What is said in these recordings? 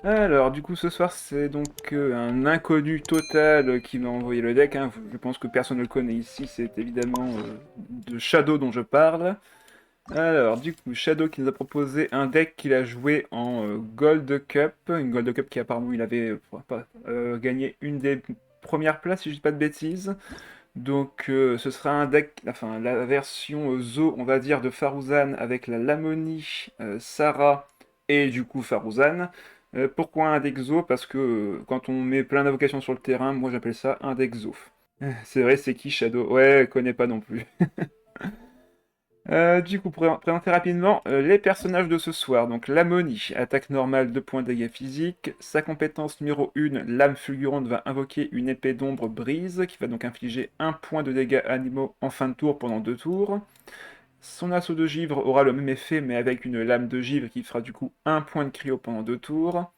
Alors, du coup, ce soir, c'est donc un inconnu total qui m'a envoyé le deck, hein. Je pense que personne ne le connaît ici, c'est évidemment de Shadow dont je parle. Alors, du coup, Shadow qui nous a proposé un deck qu'il a joué en Gold Cup, une Gold Cup qui apparemment il avait gagné une des premières places, si je dis pas de bêtises. Donc, ce sera un deck, enfin, la version Zo, on va dire, de Faruzan avec la Lamoni, Sarah et du coup Faruzan. Pourquoi un deck Zo? Parce que quand on met plein d'invocations sur le terrain, moi j'appelle ça un deck Zo. C'est vrai, c'est qui Shadow? Ouais, connais pas non plus. Du coup, pour présenter rapidement les personnages de ce soir. Donc, Lamoni, attaque normale, 2 points de dégâts physiques. Sa compétence numéro 1, Lame fulgurante, va invoquer une épée d'ombre brise, qui va donc infliger 1 point de dégâts animaux en fin de tour pendant 2 tours. Son assaut de givre aura le même effet, mais avec une lame de givre qui fera du coup 1 point de cryo pendant 2 tours.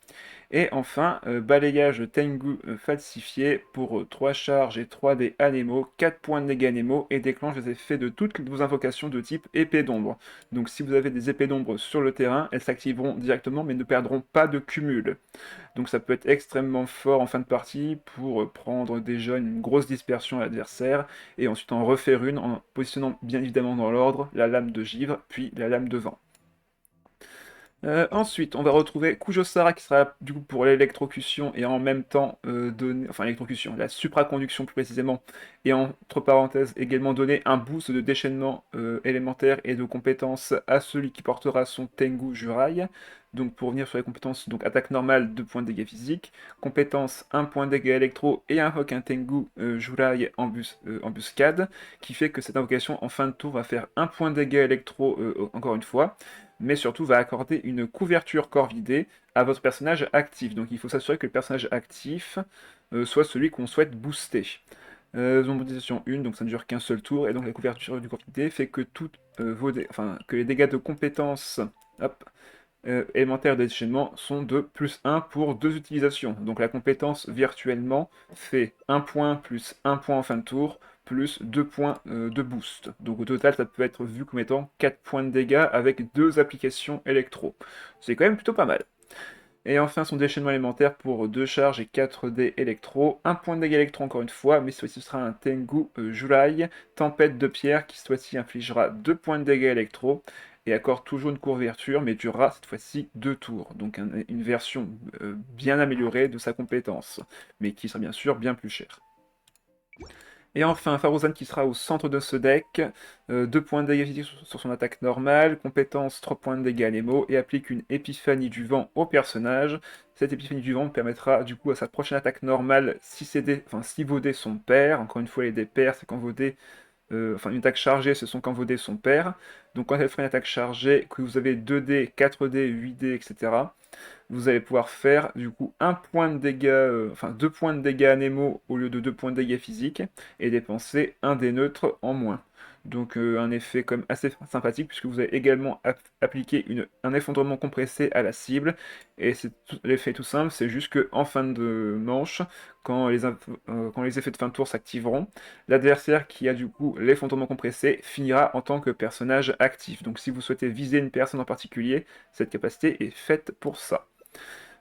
Et enfin, balayage Tengu falsifié pour 3 charges et 3 dés Anemo, 4 points de dégâts Anemo et déclenche les effets de toutes vos invocations de type épée d'ombre. Donc si vous avez des épées d'ombre sur le terrain, elles s'activeront directement mais ne perdront pas de cumul. Donc ça peut être extrêmement fort en fin de partie pour prendre déjà une grosse dispersion à l'adversaire et ensuite en refaire une en positionnant bien évidemment dans l'ordre la lame de givre puis la lame de vent. Ensuite, on va retrouver Kujosara qui sera du coup pour l'électrocution et en même temps donner, enfin l'électrocution, la supraconduction plus précisément, et entre parenthèses également donner un boost de déchaînement élémentaire et de compétences à celui qui portera son Tengu Jurai. Donc pour revenir sur les compétences, donc attaque normale 2 points de dégâts physiques, compétence 1 point de dégâts électro et invoque un Tengu Jurai embuscade, qui fait que cette invocation en fin de tour va faire 1 point de dégâts électro encore une fois mais surtout va accorder une couverture corps vidé à votre personnage actif. Donc il faut s'assurer que le personnage actif soit celui qu'on souhaite booster. Zombardisation 1, donc ça ne dure qu'un seul tour, et donc la couverture du corps vidé fait que que les dégâts de compétences hop, élémentaires de déchaînement sont de plus 1 pour 2 utilisations. Donc la compétence virtuellement fait 1 point plus 1 point en fin de tour, plus 2 points de boost. Donc au total, ça peut être vu comme étant 4 points de dégâts avec 2 applications électro. C'est quand même plutôt pas mal. Et enfin son déchaînement élémentaire pour 2 charges et 4 dés électro. Un point de dégâts électro encore une fois, mais ce sera un Tengu Jurai, tempête de pierre qui cette fois-ci infligera 2 points de dégâts électro et accorde toujours une couverture, mais durera cette fois-ci 2 tours. Donc une version bien améliorée de sa compétence, mais qui sera bien sûr bien plus chère. Et enfin, Faruzan qui sera au centre de ce deck, 2 points de dégâts physiques sur son attaque normale, compétence 3 points de dégâts à Nemo, et applique une épiphanie du vent au personnage. Cette épiphanie du vent permettra du coup à sa prochaine attaque normale, si vos dés sont pairs, encore une fois les dés pairs c'est quand vos dés enfin une attaque chargée, ce sont quand vos dés sont pairs. Donc quand elle fera une attaque chargée, que vous avez 2 dés, 4 dés, 8 dés, etc., vous allez pouvoir faire du coup un point de dégâts, enfin 2 points de dégâts à Nemo au lieu de 2 points de dégâts physiques, et dépenser un des neutres en moins. Donc un effet comme assez sympathique puisque vous avez également appliqué un effondrement compressé à la cible et l'effet tout simple, c'est juste que en fin de manche, quand les effets de fin de tour s'activeront, l'adversaire qui a du coup l'effondrement compressé finira en tant que personnage actif. Donc si vous souhaitez viser une personne en particulier, cette capacité est faite pour ça.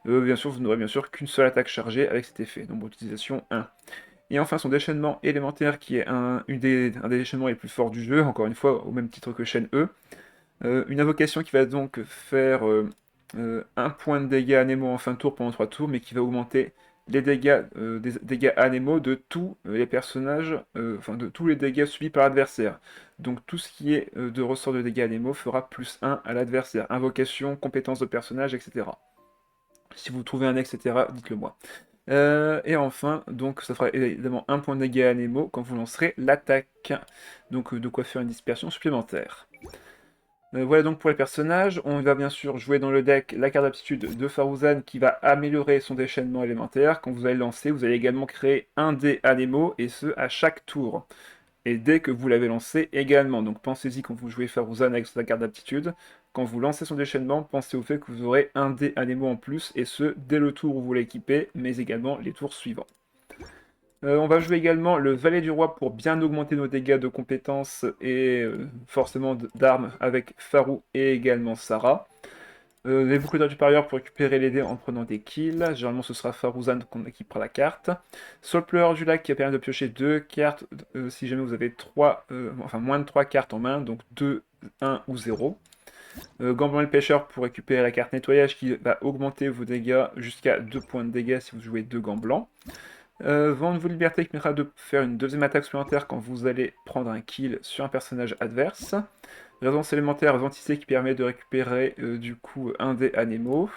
Bien sûr, vous n'aurez bien sûr qu'une seule attaque chargée avec cet effet, nombre d'utilisation 1. Et enfin son déchaînement élémentaire qui est un des déchaînements les plus forts du jeu, encore une fois au même titre que chaîne E. Une invocation qui va donc faire 1 point de dégâts à Nemo en fin de tour pendant 3 tours, mais qui va augmenter les dégâts, des dégâts à Nemo de tous les personnages, enfin de tous les dégâts subis par l'adversaire. Donc tout ce qui est de ressort de dégâts à Nemo fera plus 1 à l'adversaire. Invocation, compétences de personnage, etc. Si vous trouvez un etc., dites-le moi. Et enfin, donc ça fera évidemment un point de dégâts à Nemo quand vous lancerez l'attaque. Donc de quoi faire une dispersion supplémentaire. Voilà donc pour les personnages. On va bien sûr jouer dans le deck la carte d'aptitude de Faruzan qui va améliorer son déchaînement élémentaire. Quand vous allez lancer, vous allez également créer un dé à Nemo, et ce à chaque tour. Et dès que vous l'avez lancé également. Donc pensez-y quand vous jouez Faruzan avec sa carte d'aptitude. Quand vous lancez son déchaînement, pensez au fait que vous aurez un dé à Nemo en plus, et ce dès le tour où vous l'équipez, mais également les tours suivants. On va jouer également le Valet du Roi pour bien augmenter nos dégâts de compétences et forcément d'armes avec Farou et également Sarah. Les boucles d'or du parieur pour récupérer les dés en prenant des kills. Généralement, ce sera Faruzan qu'on équipera la carte. Sur le pleureur du lac qui permet de piocher 2 cartes si jamais vous avez enfin moins de 3 cartes en main, donc 2, 1 ou 0. Gamblant le pêcheur pour récupérer la carte nettoyage qui va augmenter vos dégâts jusqu'à 2 points de dégâts si vous jouez 2 gants blancs. Vendre vos libertés qui permettra de faire une deuxième attaque supplémentaire quand vous allez prendre un kill sur un personnage adverse. Résonance élémentaire Ventissé qui permet de récupérer du coup un dé anémo.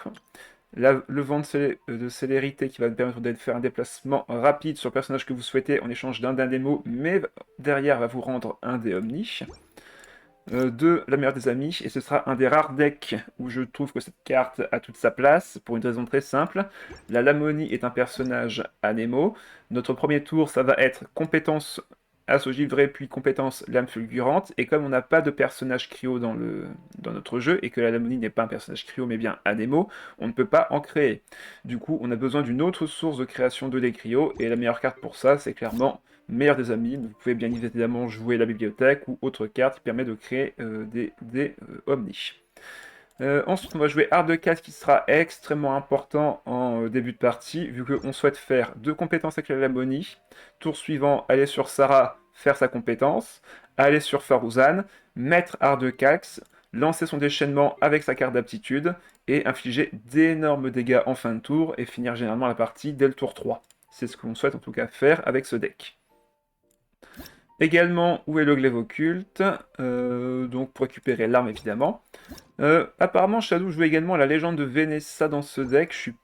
Le vent de célérité qui va vous permettre de faire un déplacement rapide sur le personnage que vous souhaitez en échange d'un dé anémo, mais derrière va vous rendre un dé omni. 2, la meilleure des amis, et ce sera un des rares decks où je trouve que cette carte a toute sa place, pour une raison très simple. La Lamonie est un personnage anémo. Notre premier tour, ça va être compétence assaut givré, puis compétence lame fulgurante, et comme on n'a pas de personnage cryo dans notre jeu, et que la Lamonie n'est pas un personnage cryo, mais bien anémo, on ne peut pas en créer. Du coup, on a besoin d'une autre source de création de dés cryo, et la meilleure carte pour ça, c'est clairement meilleur des amis. Vous pouvez bien évidemment jouer la bibliothèque ou autre carte qui permet de créer des omnis. Ensuite, on va jouer Art de Casse qui sera extrêmement important en début de partie, vu qu'on souhaite faire 2 compétences avec la Lamonie. Tour suivant, aller sur Sarah, faire sa compétence, aller sur Faruzan, mettre Art de Cax, lancer son déchaînement avec sa carte d'aptitude, et infliger d'énormes dégâts en fin de tour, et finir généralement la partie dès le tour 3. C'est ce que l'on souhaite en tout cas faire avec ce deck. Également, où est le glaive occulte, donc pour récupérer l'arme évidemment. Apparemment, Shadow joue également la légende de Venessa dans ce deck. Je suis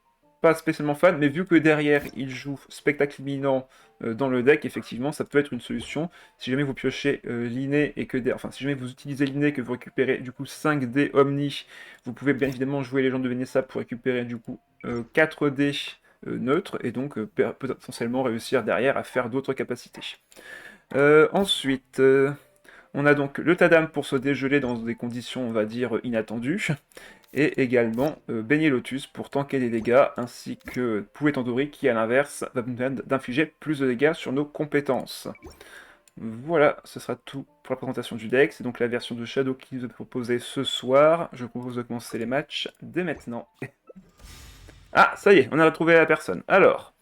pas spécialement fan, mais vu que derrière il joue spectacle imminent dans le deck, effectivement, ça peut être une solution. Si jamais vous piochez l'inné et que enfin, si jamais vous utilisez l'inné que vous récupérez du coup 5 dés Omni, vous pouvez bien évidemment jouer légende de Venessa pour récupérer du coup 4 dés neutres et donc potentiellement réussir derrière à faire d'autres capacités. Ensuite, on a donc le Tadam pour se dégeler dans des conditions, on va dire, inattendues, et également Beignet Lotus pour tanker des dégâts, ainsi que Poulet Tandoori qui, à l'inverse, va nous permettre d'infliger plus de dégâts sur nos compétences. Voilà, ce sera tout pour la présentation du deck. C'est donc la version de Shadow qui nous est proposée ce soir. Je propose de commencer les matchs dès maintenant. Ah, ça y est, on a retrouvé la personne. Alors,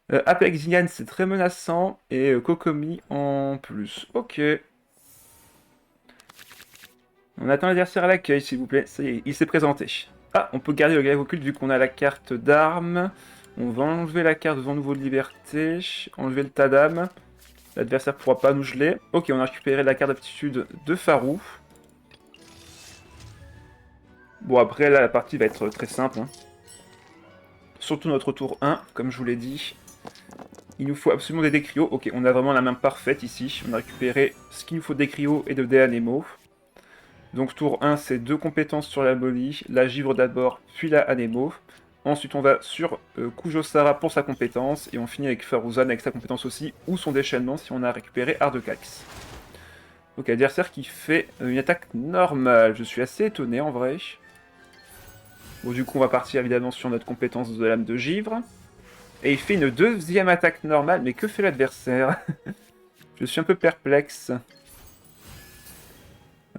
Apex Zinyan, c'est très menaçant, et Kokomi en plus. Ok. On attend l'adversaire à l'accueil, s'il vous plaît. Ça y est, il s'est présenté. Ah, on peut garder le glaive occulte vu qu'on a la carte d'armes. On va enlever la carte de Vent Nouveau de Liberté. Enlever le Tadam. L'adversaire ne pourra pas nous geler. Ok, on a récupéré la carte d'aptitude de Farou. Bon, après, là, la partie va être très simple. Hein. Surtout notre tour 1, comme je vous l'ai dit. Il nous faut absolument des décrios. Ok, on a vraiment la main parfaite ici. On a récupéré ce qu'il nous faut de décrios et de dés anémo. Donc tour 1, c'est 2 compétences sur la Boli, la givre d'abord, puis la anémo. Ensuite, on va sur Kujo Sara pour sa compétence, et on finit avec Faruzan avec sa compétence aussi, ou son déchaînement si on a récupéré Art de Cax. Donc adversaire qui fait une attaque normale, je suis assez étonné en vrai. Bon, du coup, on va partir évidemment sur notre compétence de lame de givre. Et il fait une deuxième attaque normale, mais que fait l'adversaire? Je suis un peu perplexe.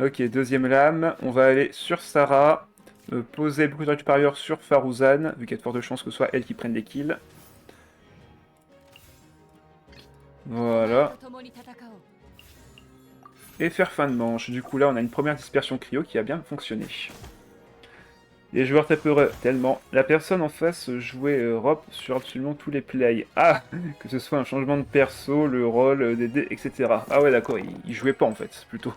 Ok, deuxième lame, on va aller sur Sarah, poser beaucoup de supérieur sur Faruzan, vu qu'il y a de fortes chances que ce soit elle qui prenne les kills. Voilà. Et faire fin de manche. Du coup là on a une première dispersion cryo qui a bien fonctionné. Les joueurs très peureux, tellement. La personne en face jouait Rob sur absolument tous les plays. Ah, que ce soit un changement de perso, le rôle, des dés, etc. Ah ouais d'accord, il jouait pas en fait, plutôt.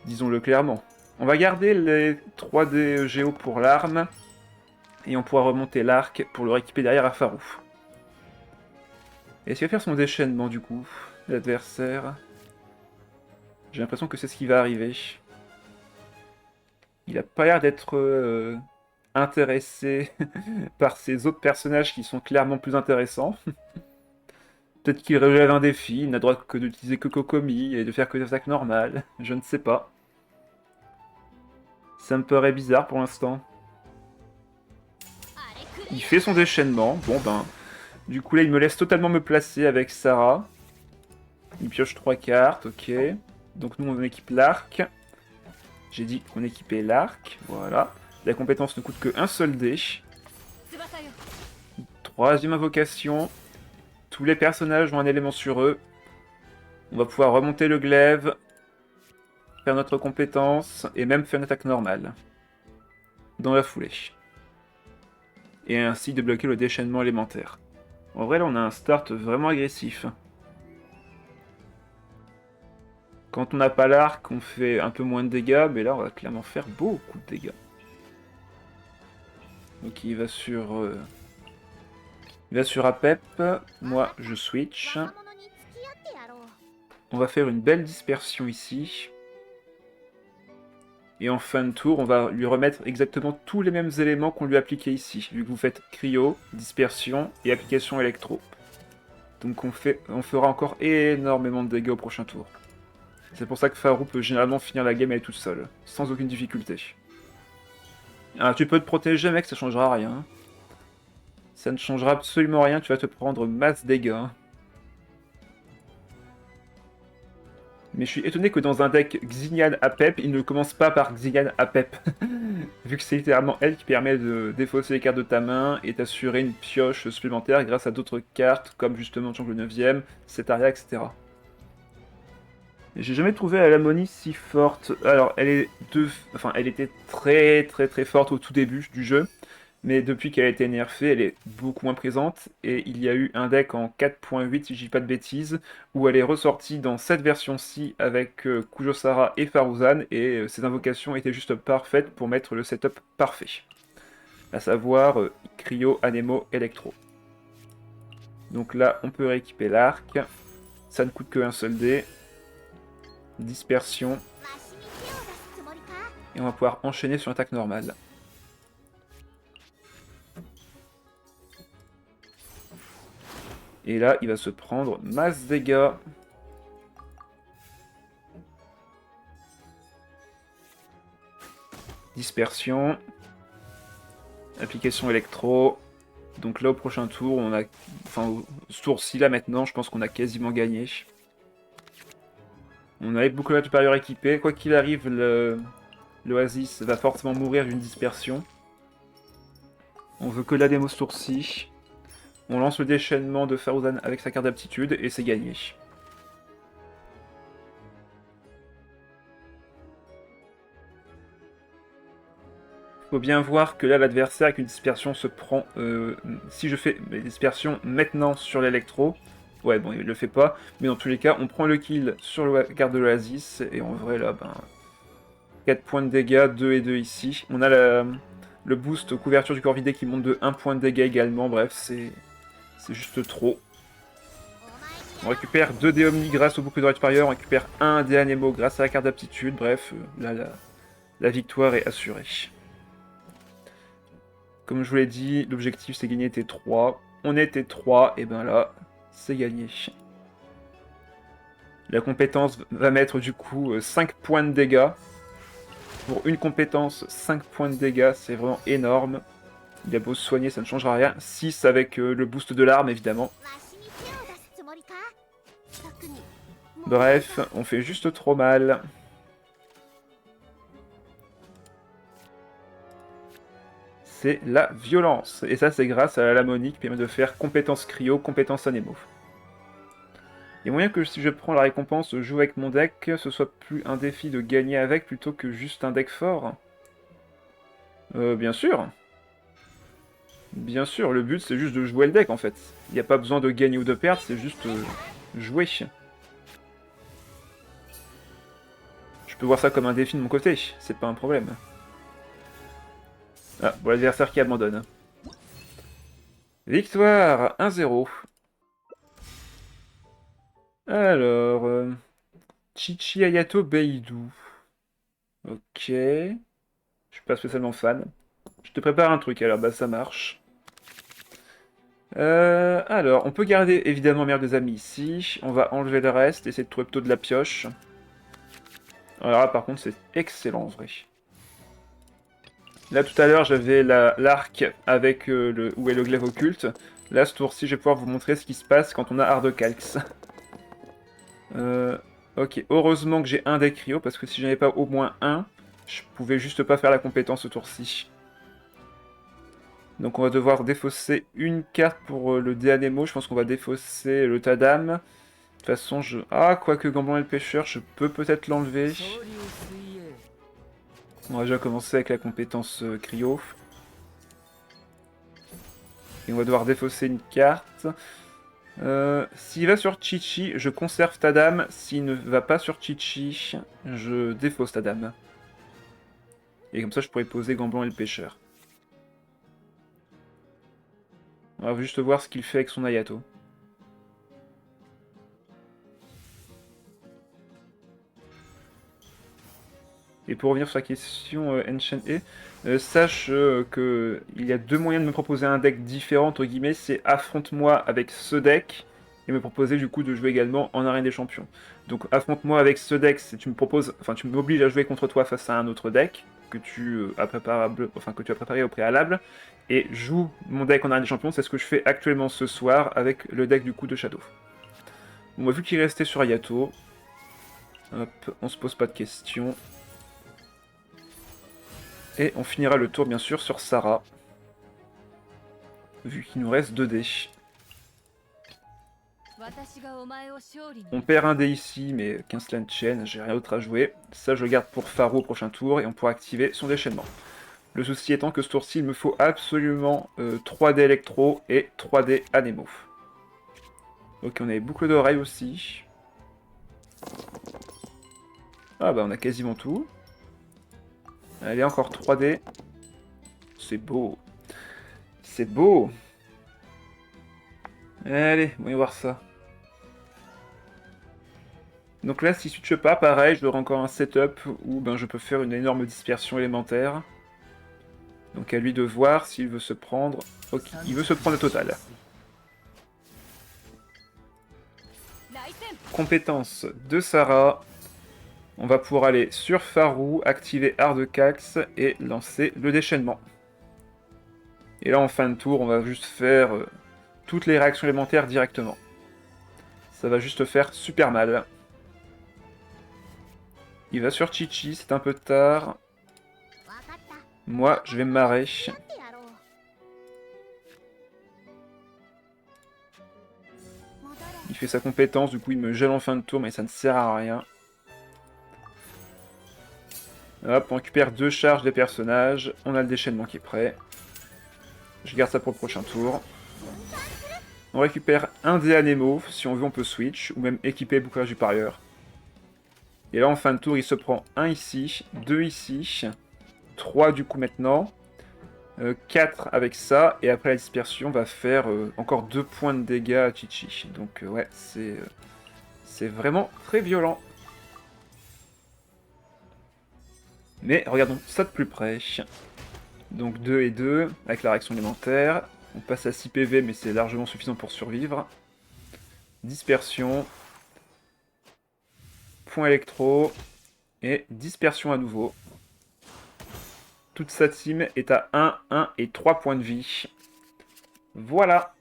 Disons-le clairement. On va garder les 3D Géo pour l'arme. Et on pourra remonter l'arc pour le rééquiper derrière à Farou. Est-ce qu'il va faire son déchaînement du coup, l'adversaire? J'ai l'impression que c'est ce qui va arriver. Il a pas l'air d'être intéressé par ces autres personnages qui sont clairement plus intéressants. Peut-être qu'il relève un défi, il n'a droit que d'utiliser que Kokomi et de faire que des attaques normales, je ne sais pas. Ça me paraît bizarre pour l'instant. Il fait son déchaînement, bon ben... Du coup là il me laisse totalement me placer avec Sarah. Il pioche 3 cartes, ok. Donc nous on équipe l'arc. J'ai dit qu'on équipait l'arc, voilà. La compétence ne coûte que un seul dé. Troisième invocation. Tous les personnages ont un élément sur eux. On va pouvoir remonter le glaive, faire notre compétence, et même faire une attaque normale. Dans la foulée. Et ainsi débloquer le déchaînement élémentaire. En vrai, là, on a un start vraiment agressif. Quand on n'a pas l'arc, on fait un peu moins de dégâts, mais là, on va clairement faire beaucoup de dégâts. Donc il va sur... Il va sur Apep. Moi, je switch. On va faire une belle dispersion ici. Et en fin de tour, on va lui remettre exactement tous les mêmes éléments qu'on lui a appliqués ici. Vu que vous faites cryo, dispersion et application électro. Donc on fera encore énormément de dégâts au prochain tour. C'est pour ça que Farou peut généralement finir la game elle toute seule, sans aucune difficulté. Alors tu peux te protéger mec, ça changera rien. Ça ne changera absolument rien, tu vas te prendre masse dégâts. Mais je suis étonné que dans un deck Xignan Apep, il ne commence pas par Xignan Apep. Vu que c'est littéralement elle qui permet de défausser les cartes de ta main et t'assurer une pioche supplémentaire grâce à d'autres cartes, comme justement Jungle 9ème, Cetaria, etc. J'ai jamais trouvé Alamonie si forte. Alors, elle était très forte au tout début du jeu, mais depuis qu'elle a été nerfée, elle est beaucoup moins présente, et il y a eu un deck en 4.8, si je dis pas de bêtises, où elle est ressortie dans cette version-ci avec Kujosara et Faruzan, et ses invocations étaient juste parfaites pour mettre le setup parfait. À savoir Cryo, Anemo, Electro. Donc là, on peut rééquiper l'arc. Ça ne coûte qu'un seul dé. Dispersion. Et on va pouvoir enchaîner sur l'attaque normale. Et là, il va se prendre masse dégâts. Dispersion. Application électro. Donc là, au prochain tour, on a... Enfin, ce tour-ci, là, maintenant, je pense qu'on a quasiment gagné. On a beaucoup de supérieur équipé. Quoi qu'il arrive, l'Oasis va forcément mourir d'une dispersion. On veut que la démo ce tour-ci. On lance le déchaînement de Faruzan avec sa carte d'aptitude et c'est gagné. Faut bien voir que là l'adversaire avec une dispersion se prend... si je fais mes dispersions maintenant sur l'électro, ouais bon il le fait pas, mais dans tous les cas on prend le kill sur la carte de l'Oasis et en vrai là ben... 4 points de dégâts, 2 et 2 ici. On a le boost couverture du corps vidé qui monte de 1 point de dégâts également, bref c'est juste trop. On récupère 2 dés Omni grâce au bouclier de supérieur, on récupère 1 dé Anemo grâce à la carte d'aptitude, bref, là la victoire est assurée. Comme je vous l'ai dit, l'objectif c'est gagner T3. On est T3, et ben là, c'est gagné. La compétence va mettre du coup 5 points de dégâts. Pour une compétence, 5 points de dégâts, c'est vraiment énorme. Il a beau se soigner, ça ne changera rien. 6 avec le boost de l'arme, évidemment. Bref, on fait juste trop mal. C'est la violence. Et ça, c'est grâce à la monique qui permet de faire compétence cryo, compétence anémo. Il y a moyen que si je prends la récompense, je joue avec mon deck, ce soit plus un défi de gagner avec plutôt que juste un deck fort. Bien sûr. Bien sûr, le but c'est juste de jouer le deck en fait. Il n'y a pas besoin de gagner ou de perdre, c'est juste jouer. Je peux voir ça comme un défi de mon côté, c'est pas un problème. Ah, bon, l'adversaire qui abandonne. Victoire 1-0. Alors... Chichi Ayato Beidou. Ok. Je suis pas spécialement fan. Je te prépare un truc alors, bah ça marche. Alors, on peut garder évidemment Mère des Amis ici. On va enlever le reste, essayer de trouver plutôt de la pioche. Alors là, par contre, c'est excellent en vrai. Là, tout à l'heure, j'avais l'arc avec où est le glaive occulte. Là, ce tour-ci, je vais pouvoir vous montrer ce qui se passe quand on a Ardecalx. Ok, heureusement que j'ai un deck cryo, parce que si j'en avais pas au moins un, Je pouvais juste pas faire la compétence ce tour-ci. Donc on va devoir défausser une carte pour le dé Anemo. Je pense qu'on va défausser le Tadam. De toute façon, je... Ah, quoique Gambon et le pêcheur, je peux peut-être l'enlever. On va déjà commencer avec la compétence cryo. Et on va devoir défausser une carte. S'il va sur Chichi, je conserve Tadam. S'il ne va pas sur Chichi, je défausse Tadam. Et comme ça, je pourrais poser Gambon et le pêcheur. On va juste voir ce qu'il fait avec son Ayato. Et pour revenir sur la question Enchant sache qu'il y a deux moyens de me proposer un deck différent, entre guillemets, c'est affronte-moi avec ce deck, et me proposer du coup de jouer également en arène des champions. Donc affronte-moi avec ce deck, tu me proposes, enfin tu m'obliges à jouer contre toi face à un autre deck, que tu as préparé au préalable, et joue mon deck en arène des champions, c'est ce que je fais actuellement ce soir avec le deck du coup de Shadow. Bon, vu qu'il restait sur Ayato, hop, on se pose pas de questions. Et on finira le tour bien sûr sur Sarah. Vu qu'il nous reste 2 dés. On perd un dé ici, mais Kingsland Chain, j'ai rien d'autre à jouer. Ça je le garde pour Pharaoh au prochain tour et on pourra activer son déchaînement. Le souci étant que ce tour-ci, il me faut absolument 3 dés électro et 3 dés Anemo. Ok, on avait boucle d'oreille aussi. Ah bah on a quasiment tout. Allez, encore 3 dés. C'est beau. C'est beau. Allez, voyons voir ça. Donc là, si je switch pas, pareil, j'aurai encore un setup où ben, je peux faire une énorme dispersion élémentaire. Donc à lui de voir s'il veut se prendre... Ok, il veut se prendre la totale. Compétence de Sarah. On va pouvoir aller sur Pharaoh, activer Ardecax et lancer le déchaînement. Et là, en fin de tour, on va juste faire toutes les réactions élémentaires directement. Ça va juste faire super mal. Il va sur Chichi, c'est un peu tard. Moi, je vais me marrer. Il fait sa compétence, du coup il me gèle en fin de tour, mais ça ne sert à rien. Hop, on récupère 2 charges des personnages. On a le déchaînement qui est prêt. Je garde ça pour le prochain tour. On récupère un dé Anemo. Si on veut, on peut switch, ou même équiper bouclage du parieur. Et là, en fin de tour, il se prend 1 ici, 2 ici, 3 du coup maintenant, 4 avec ça, et après la dispersion va faire encore 2 points de dégâts à Chichi. Donc ouais, c'est vraiment très violent. Mais regardons ça de plus près. Donc 2 et 2, avec la réaction élémentaire. On passe à 6 PV, mais c'est largement suffisant pour survivre. Dispersion. Point électro. Et dispersion à nouveau. Toute sa team est à 1, 1 et 3 points de vie. Voilà.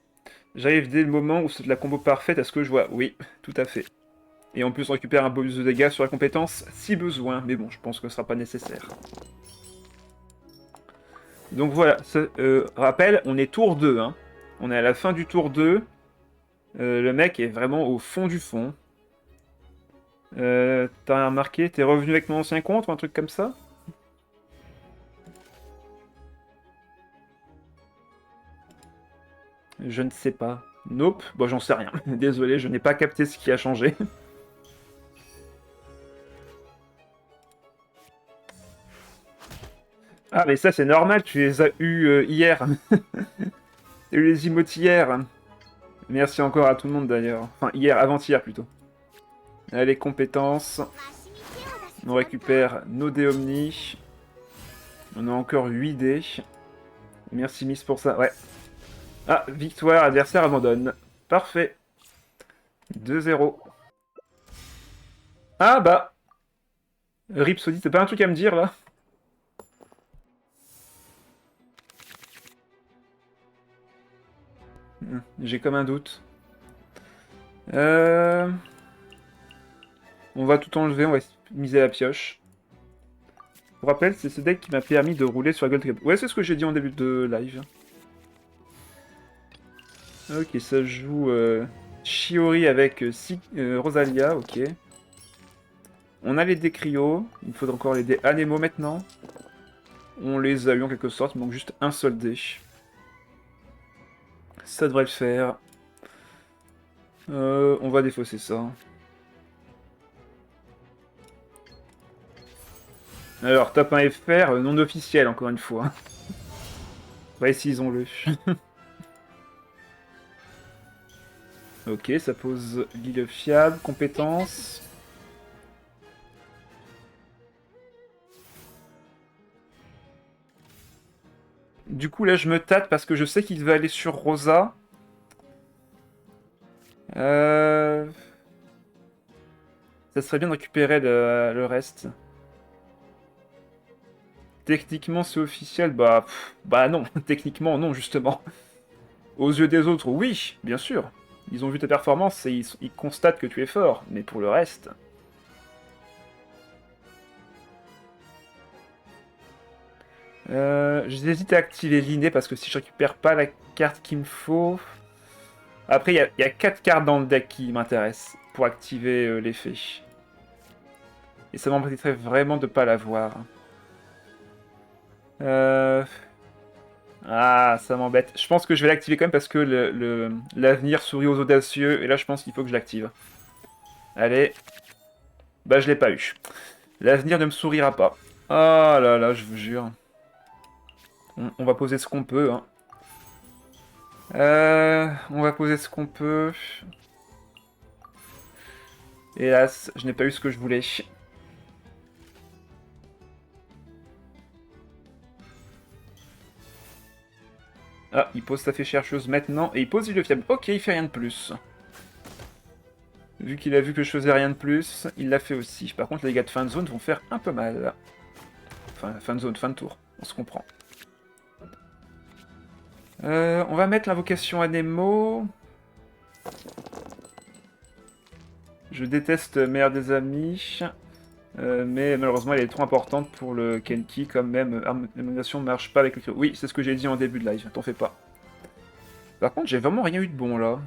J'arrive dès le moment où c'est de la combo parfaite. Est-ce que je vois? Oui, tout à fait. Et en plus, on récupère un bonus de dégâts sur la compétence si besoin. Mais bon, je pense que ce sera pas nécessaire. Donc voilà, rappel, on est tour 2. Hein. On est à la fin du tour 2. Le mec est vraiment au fond du fond. T'as remarqué, t'es revenu avec mon ancien compte ou un truc comme ça? Je ne sais pas. Nope, bon j'en sais rien. Désolé, je n'ai pas capté ce qui a changé. Ah mais ça c'est normal, tu les as eu hier. T'as eu les emotes hier. Merci encore à tout le monde d'ailleurs. Enfin hier, avant-hier plutôt. Allez, compétences. On récupère nos dés Omni. On a encore 8 dés. Merci Miss pour ça, ouais. Ah, victoire, adversaire abandonne. Parfait. 2-0. Ah bah Ripsody, t'as pas un truc à me dire là? J'ai comme un doute. On va tout enlever, on va miser la pioche. Pour rappel, c'est ce deck qui m'a permis de rouler sur la Gold Cup. Ouais, c'est ce que j'ai dit en début de live. Ok, ça joue Shiori avec Rosalia, ok. On a les dés Cryo, il me faudra encore les dés Anemo maintenant. On les a eu en quelque sorte, il manque juste un seul dé. Ça devrait le faire. On va défausser ça. Alors, top 1 FR, non officiel encore une fois. Précisons-le. Ok, ça pose l'île fiable, compétence. Du coup, là, je me tâte parce que je sais qu'il va aller sur Rosa. Ça serait bien de récupérer le reste. Techniquement, c'est officiel, bah non. Techniquement, non, justement. Aux yeux des autres, oui, bien sûr. Ils ont vu ta performance et ils constatent que tu es fort. Mais pour le reste... J'hésite à activer l'inné parce que si je récupère pas la carte qu'il me faut... Après, il y a 4 cartes dans le deck qui m'intéressent pour activer l'effet. Et ça m'embêterait vraiment de pas l'avoir. Ah, ça m'embête. Je pense que je vais l'activer quand même parce que l'avenir sourit aux audacieux. Et là, je pense qu'il faut que je l'active. Allez. Bah, je l'ai pas eu. L'avenir ne me sourira pas. Ah là là, je vous jure. On va poser ce qu'on peut. Hein. On va poser ce qu'on peut. Hélas, je n'ai pas eu ce que je voulais. Ah, il pose sa fée chercheuse maintenant, et il pose île fiable. Ok, il fait rien de plus. Vu qu'il a vu que je faisais rien de plus, il l'a fait aussi. Par contre, les gars de fin de zone vont faire un peu mal. Enfin, fin de zone, fin de tour, on se comprend. On va mettre l'invocation à Nemo. Je déteste meilleur des amis. Mais malheureusement, elle est trop importante pour le Kenki, quand même. Harmonisation ne marche pas avec le... Oui, c'est ce que j'ai dit en début de live, t'en fais pas. Par contre, j'ai vraiment rien eu de bon, là.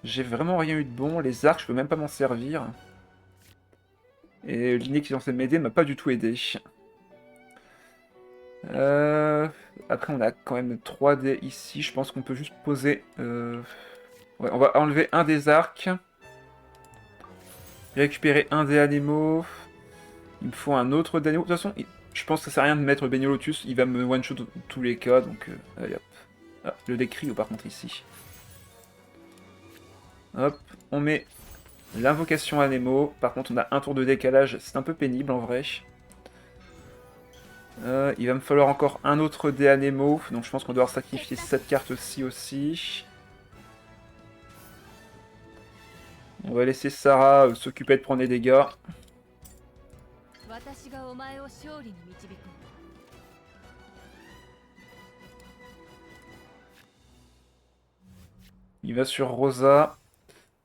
J'ai vraiment rien eu de bon. Les arcs, je peux même pas m'en servir. Et l'inné qui est censé m'aider m'a pas du tout aidé. Après, on a quand même 3 dés ici. Je pense qu'on peut juste poser... Ouais, on va enlever un des arcs. Récupérer un des animaux. Il me faut un autre d'animaux. De toute façon, je pense que ça sert à rien de mettre Benio Lotus. Il va me one-shot dans tous les cas. Donc, allez hop. Ah, le décrit par contre ici. Hop, on met l'invocation à Nemo. Par contre, on a un tour de décalage. C'est un peu pénible en vrai. Il va me falloir encore un autre dé à Nemo. Donc je pense qu'on doit sacrifier cette carte-ci aussi. On va laisser Sarah s'occuper de prendre les dégâts. Il va sur Rosa.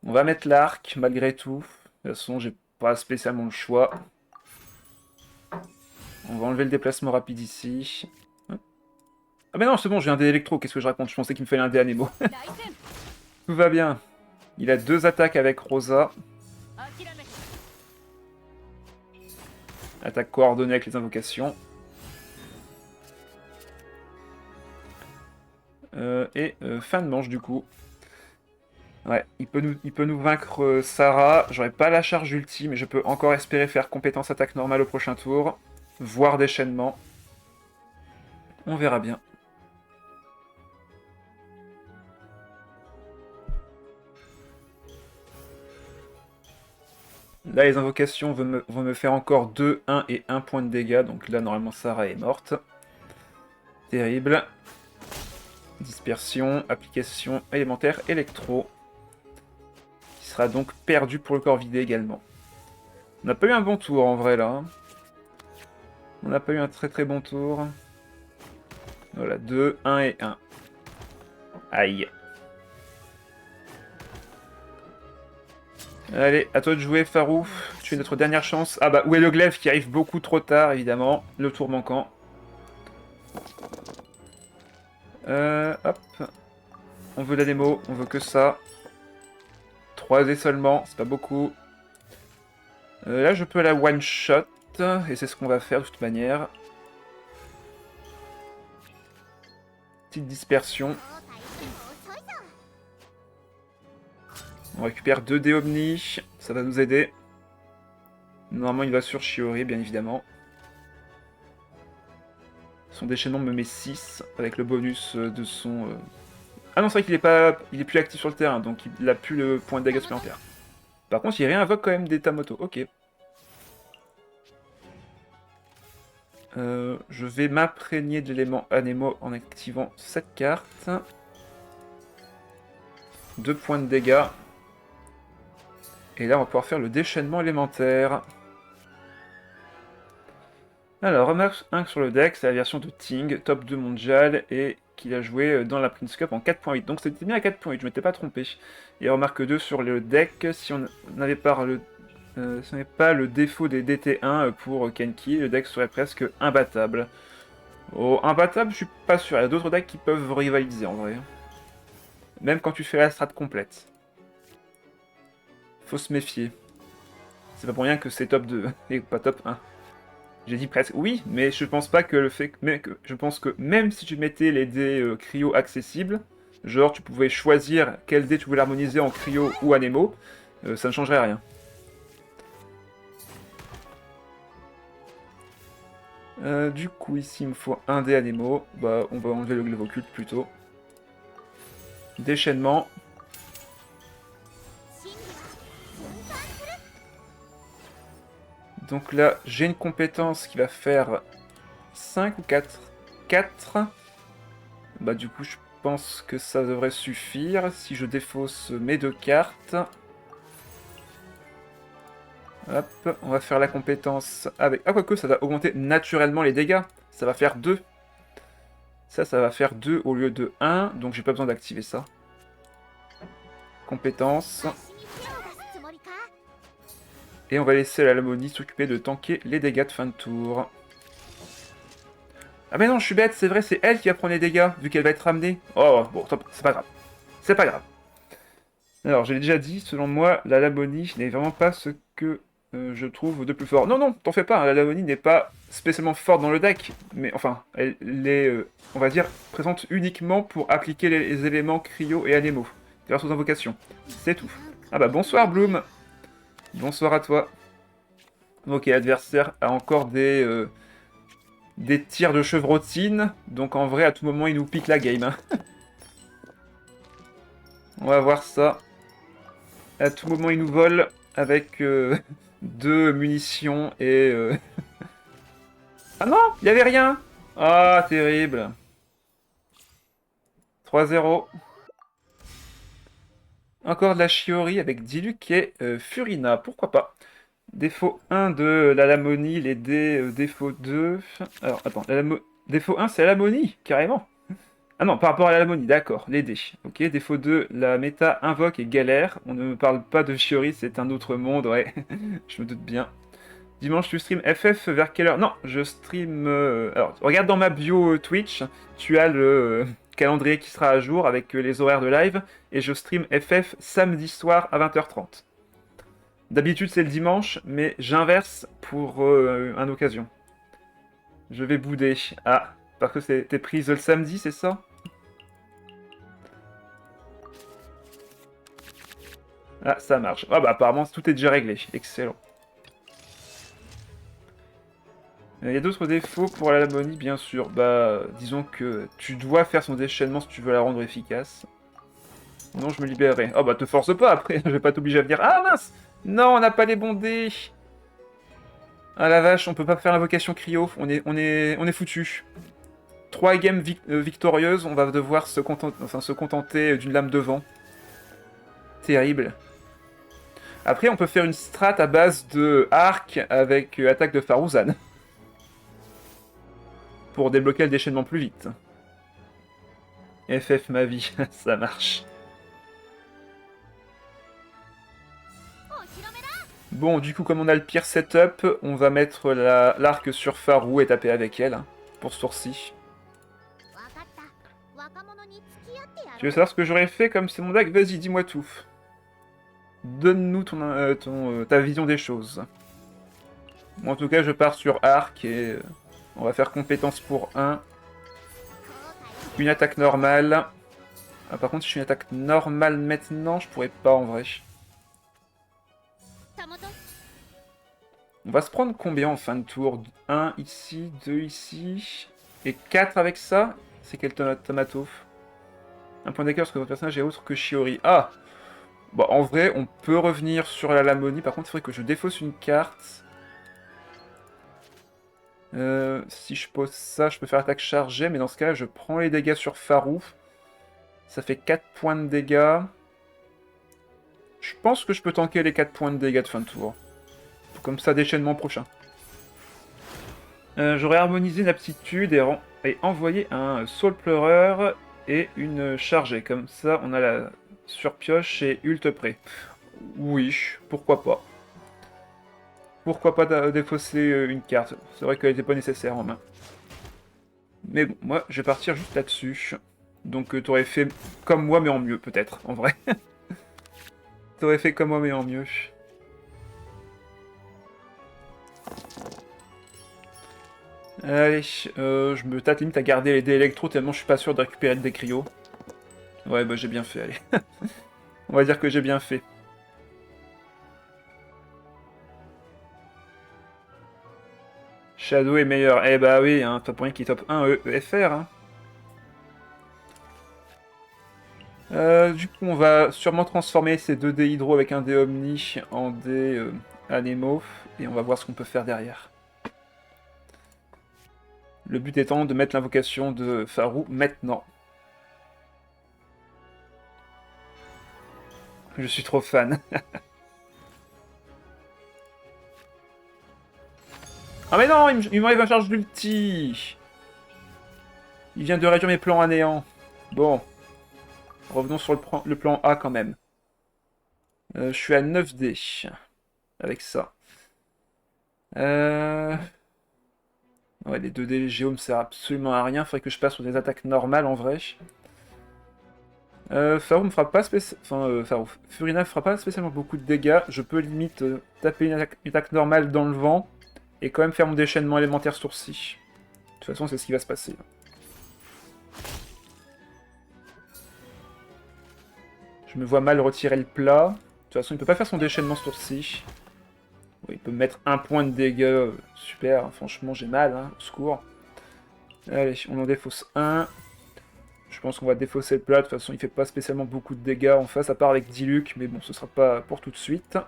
On va mettre l'arc, malgré tout. De toute façon, j'ai pas spécialement le choix. On va enlever le déplacement rapide ici. Ah mais non, c'est bon, j'ai un dé électro, qu'est-ce que je raconte? Je pensais qu'il me fallait un dé Anemo. Tout va bien. Il a 2 attaques avec Rosa. Attaque coordonnée avec les invocations. Fin de manche du coup. Ouais, il peut nous vaincre Sarah. J'aurais pas la charge ultime, mais je peux encore espérer faire compétence attaque normale au prochain tour. Voire déchaînement. On verra bien. Là, les invocations vont me faire encore 2, 1 et 1 point de dégâts. Donc là, normalement, Sarah est morte. Terrible. Dispersion, application élémentaire, électro. Qui sera donc perdu pour le corps vidé également. On n'a pas eu un bon tour en vrai là. On n'a pas eu un très très bon tour. Voilà, 2, 1 et 1. Aïe. Allez, à toi de jouer, Farou. Tu es notre dernière chance. Ah bah, où est le glaive qui arrive beaucoup trop tard, évidemment. Le tour manquant. Hop. On veut la démo, on veut que ça. 3 dés seulement, c'est pas beaucoup. Là, je peux la one-shot. Et c'est ce qu'on va faire de toute manière. Petite dispersion. On récupère 2 dés Omni. Ça va nous aider. Normalement, il va sur Shiori, bien évidemment. Son déchaînement me met 6 avec le bonus de son... Ah non, c'est vrai qu'il est pas, il est plus actif sur le terrain, donc il a plus le point de dégâts supplémentaire. Par contre, il réinvoque quand même des Tamoto. Ok. Je vais m'imprégner de l'élément Anemo en activant cette carte. 2 points de dégâts. Et là, on va pouvoir faire le déchaînement élémentaire. Alors, remarque 1 sur le deck, c'est la version de Ting, top 2 mondial, et qu'il a joué dans la Prince Cup en 4.8. Donc c'était bien à 4.8, je m'étais pas trompé. Et remarque 2 sur le deck, si on n'avait pas ce n'est pas le défaut des DT1 pour Kenki, le deck serait presque imbattable. Oh, imbattable, je suis pas sûr. Il y a d'autres decks qui peuvent rivaliser en vrai. Même quand tu fais la strat complète. Faut se méfier. C'est pas pour rien que c'est top 2 et pas top 1. J'ai dit presque oui, mais je pense pas que le fait je pense que même si tu mettais les dés cryo accessibles, genre tu pouvais choisir quel dé tu voulais harmoniser en cryo ou anémo, ça ne changerait rien. Du coup, ici, il me faut un dé anémo. Bah, on va enlever le glaive occulte plutôt. Déchaînement. Donc là, j'ai une compétence qui va faire 5 ou 4. 4. Bah du coup, je pense que ça devrait suffire si je défausse mes 2 cartes. Hop, on va faire la compétence avec... Ah, quoique, ça va augmenter naturellement les dégâts. Ça va faire 2. Ça va faire 2 au lieu de 1, donc j'ai pas besoin d'activer ça. Compétence. Et on va laisser la Lamonie s'occuper de tanker les dégâts de fin de tour. Ah mais non, je suis bête, c'est vrai, c'est elle qui va prendre les dégâts, vu qu'elle va être ramenée. Oh, bon, c'est pas grave. C'est pas grave. Alors, je l'ai déjà dit, selon moi, la Lamonie n'est vraiment pas ce que je trouve de plus fort. Non, non, t'en fais pas, hein, la Lamonie n'est pas spécialement forte dans le deck, mais enfin, elle est, on va dire, présente uniquement pour appliquer les éléments cryo et anémo, grâce aux invocations. C'est tout. Ah bah bonsoir Bloom. Bonsoir à toi. Ok, l'adversaire a encore des tirs de chevrotine, donc en vrai, à tout moment, il nous pique la game. Hein. On va voir ça. À tout moment, il nous vole avec 2 munitions et... Ah non, il n'y avait rien. Ah, terrible. 3-0. Encore de la Shiori avec Diluc et Furina, pourquoi pas. Défaut 1 de la Lamonie, les dés défaut 2... Alors, attends, défaut 1, c'est la Lamonie, carrément. Ah non, par rapport à la Lamonie, d'accord, les dés. Ok, défaut 2, la méta invoque et galère. On ne me parle pas de Shiori, c'est un autre monde, ouais. Je me doute bien. Dimanche, tu stream FF vers quelle heure? Non, je stream... Alors, regarde dans ma bio Twitch, tu as le calendrier qui sera à jour avec les horaires de live, et je stream FF samedi soir à 20h30. D'habitude, c'est le dimanche, mais j'inverse pour une occasion. Je vais bouder. Ah, parce que t'es prise le samedi, c'est ça? Ah, ça marche. Ah bah apparemment, tout est déjà réglé. Excellent. Il y a d'autres défauts pour la Lamonie, bien sûr. Bah, disons que tu dois faire son déchaînement si tu veux la rendre efficace. Non, je me libérerai. Oh bah, te force pas après, je vais pas t'obliger à venir. Ah mince! Non, on n'a pas les bons dés! Ah la vache, on peut pas faire l'invocation cryo, on est foutu. 3 games victorieuses, on va devoir se contenter d'une lame de vent. Terrible. Après, on peut faire une strat à base de arc avec attaque de Farouzan. Pour débloquer le déchaînement plus vite. FF ma vie, ça marche. Bon, du coup, comme on a le pire setup, on va mettre l'arc sur Farou et taper avec elle, hein, pour ce tour-ci. Tu veux savoir ce que j'aurais fait comme c'est mon deck? Vas-y, dis-moi tout. Donne-nous ta vision des choses. Moi, en tout cas, je pars sur arc et on va faire compétence pour 1. Une attaque normale. Ah, par contre, si je fais une attaque normale maintenant, je pourrais pas en vrai. On va se prendre combien en fin de tour? 1 ici, 2 ici, et 4 avec ça? C'est quel Tomato? Un point d'écart parce que votre personnage est autre que Shiori. Ah! Bon, en vrai, on peut revenir sur la Lamonie. Par contre, il faudrait que je défausse une carte. Si je pose ça, je peux faire attaque chargée, mais dans ce cas-là, je prends les dégâts sur Farou. Ça fait 4 points de dégâts. Je pense que je peux tanker les 4 points de dégâts de fin de tour. Comme ça, déchaînement prochain. J'aurais harmonisé une aptitude et envoyé un Soul Pleureur et une chargée. Comme ça, on a la surpioche et Ult prêt. Oui, pourquoi pas. Pourquoi pas défausser une carte? C'est vrai qu'elle n'était pas nécessaire en main. Mais bon, moi, je vais partir juste là-dessus. Donc, t'aurais fait comme moi, mais en mieux, peut-être, en vrai. T'aurais fait comme moi, mais en mieux. Allez, je me tâte limite à garder les dés électro tellement je suis pas sûr de récupérer le dé cryo. Ouais, bah j'ai bien fait, allez. On va dire que j'ai bien fait. Shadow est meilleur. Eh bah oui, hein, pas pour rien qu'il est top 1 EFR. Hein. Du coup, on va sûrement transformer ces 2 dés hydro avec un dé omni en dé anémo. Et on va voir ce qu'on peut faire derrière. Le but étant de mettre l'invocation de Farou maintenant. Je suis trop fan. Ah mais non, il m'enlève un charge d'ulti. Il vient de réduire mes plans à néant. Bon. Revenons sur le plan A quand même. Je suis à 9D. Avec ça. Ouais, les 2D Géo me servent absolument à rien. Faudrait que je passe sur des attaques normales en vrai. Farou me fera pas Furina fera pas spécialement beaucoup de dégâts. Je peux limite taper une attaque normale dans le vent et quand même faire mon déchaînement élémentaire sourcil. De toute façon, c'est ce qui va se passer. Je me vois mal retirer le plat. De toute façon, il peut pas faire son déchaînement sourcil. Oui, il peut me mettre un point de dégâts. Super, franchement, j'ai mal, hein, au secours. Allez, on en défausse un. Je pense qu'on va défausser le plat. De toute façon, il fait pas spécialement beaucoup de dégâts en face, à part avec Diluc. Mais bon, ce sera pas pour tout de suite.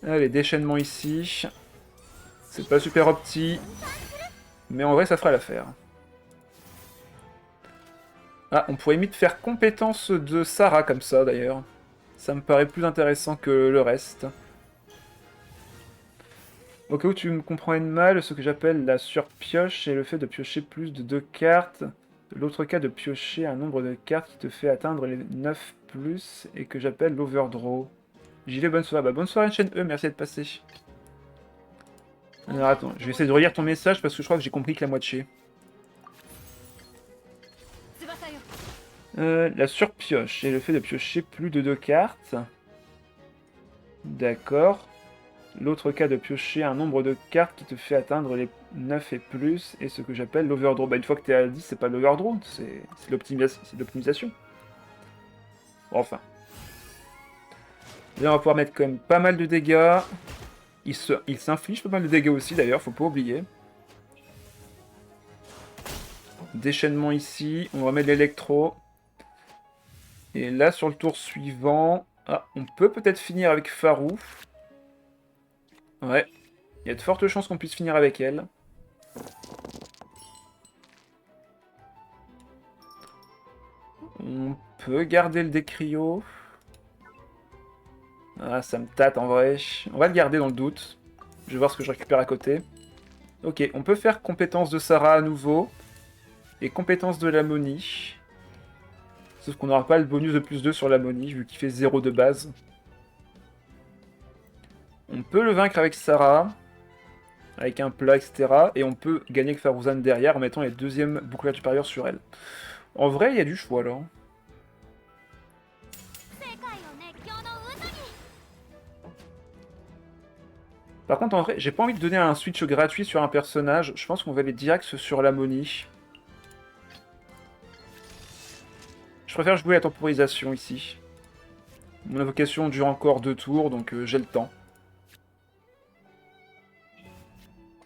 Allez, déchaînement ici. C'est pas super opti. Mais en vrai, ça fera l'affaire. Ah, on pourrait limite faire compétence de Sarah comme ça, d'ailleurs. Ça me paraît plus intéressant que le reste. Au cas où tu me comprennes mal, ce que j'appelle la surpioche est le fait de piocher plus de 2 cartes. L'autre cas de piocher un nombre de cartes qui te fait atteindre les 9 plus et que j'appelle l'overdraw. J'y vais, bonne soirée. Bah, bonne soirée, chaîne E, merci d'être passé. Alors attends, je vais essayer de relire ton message parce que je crois que j'ai compris que la moitié. La surpioche est le fait de piocher plus de 2 cartes. D'accord. L'autre cas de piocher un nombre de cartes qui te fait atteindre les 9 et plus, et ce que j'appelle l'overdraw. Bah une fois que t'es à 10, c'est pas l'overdraw, c'est l'optimisation. Bon, enfin. Là on va pouvoir mettre quand même pas mal de dégâts. Il s'inflige pas mal de dégâts aussi d'ailleurs, faut pas oublier. Déchaînement ici, on va mettre l'électro. Et là sur le tour suivant, ah, on peut peut-être finir avec Farou. Ouais, il y a de fortes chances qu'on puisse finir avec elle. On peut garder le décrio. Ah, ça me tâte en vrai. On va le garder dans le doute. Je vais voir ce que je récupère à côté. Ok, on peut faire compétence de Sarah à nouveau. Et compétence de l'ammonie. Sauf qu'on n'aura pas le bonus de plus 2 sur l'ammonie, vu qu'il fait 0 de base. On peut le vaincre avec Sarah, avec un plat, etc. Et on peut gagner avec Faruzan derrière en mettant les deuxièmes boucliers supérieurs sur elle. En vrai, il y a du choix là. Par contre, en vrai, j'ai pas envie de donner un switch gratuit sur un personnage. Je pense qu'on va aller direct sur l'Ammonie. Je préfère jouer la temporisation ici. Mon invocation dure encore 2 tours, donc j'ai le temps.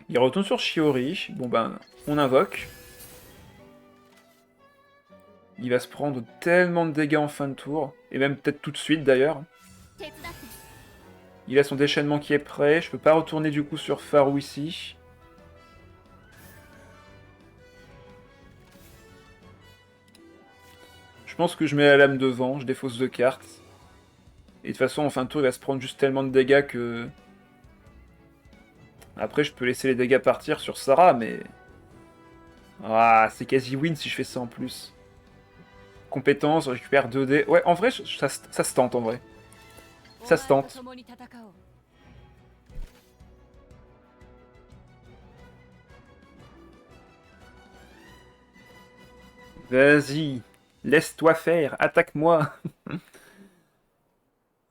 Il retourne sur Shiori. Bon ben, on invoque. Il va se prendre tellement de dégâts en fin de tour. Et même peut-être tout de suite d'ailleurs. Il a son déchaînement qui est prêt. Je peux pas retourner du coup sur Farou ici. Je pense que je mets la lame devant. Je défausse 2 cartes. Et de toute façon, en fin de tour, il va se prendre juste tellement de dégâts que... Après, je peux laisser les dégâts partir sur Sarah, mais... Ah, c'est quasi win si je fais ça en plus. Compétence, je récupère 2 dés. Ouais, en vrai, ça se tente, en vrai. Ça se tente. Vas-y, laisse-toi faire, attaque-moi.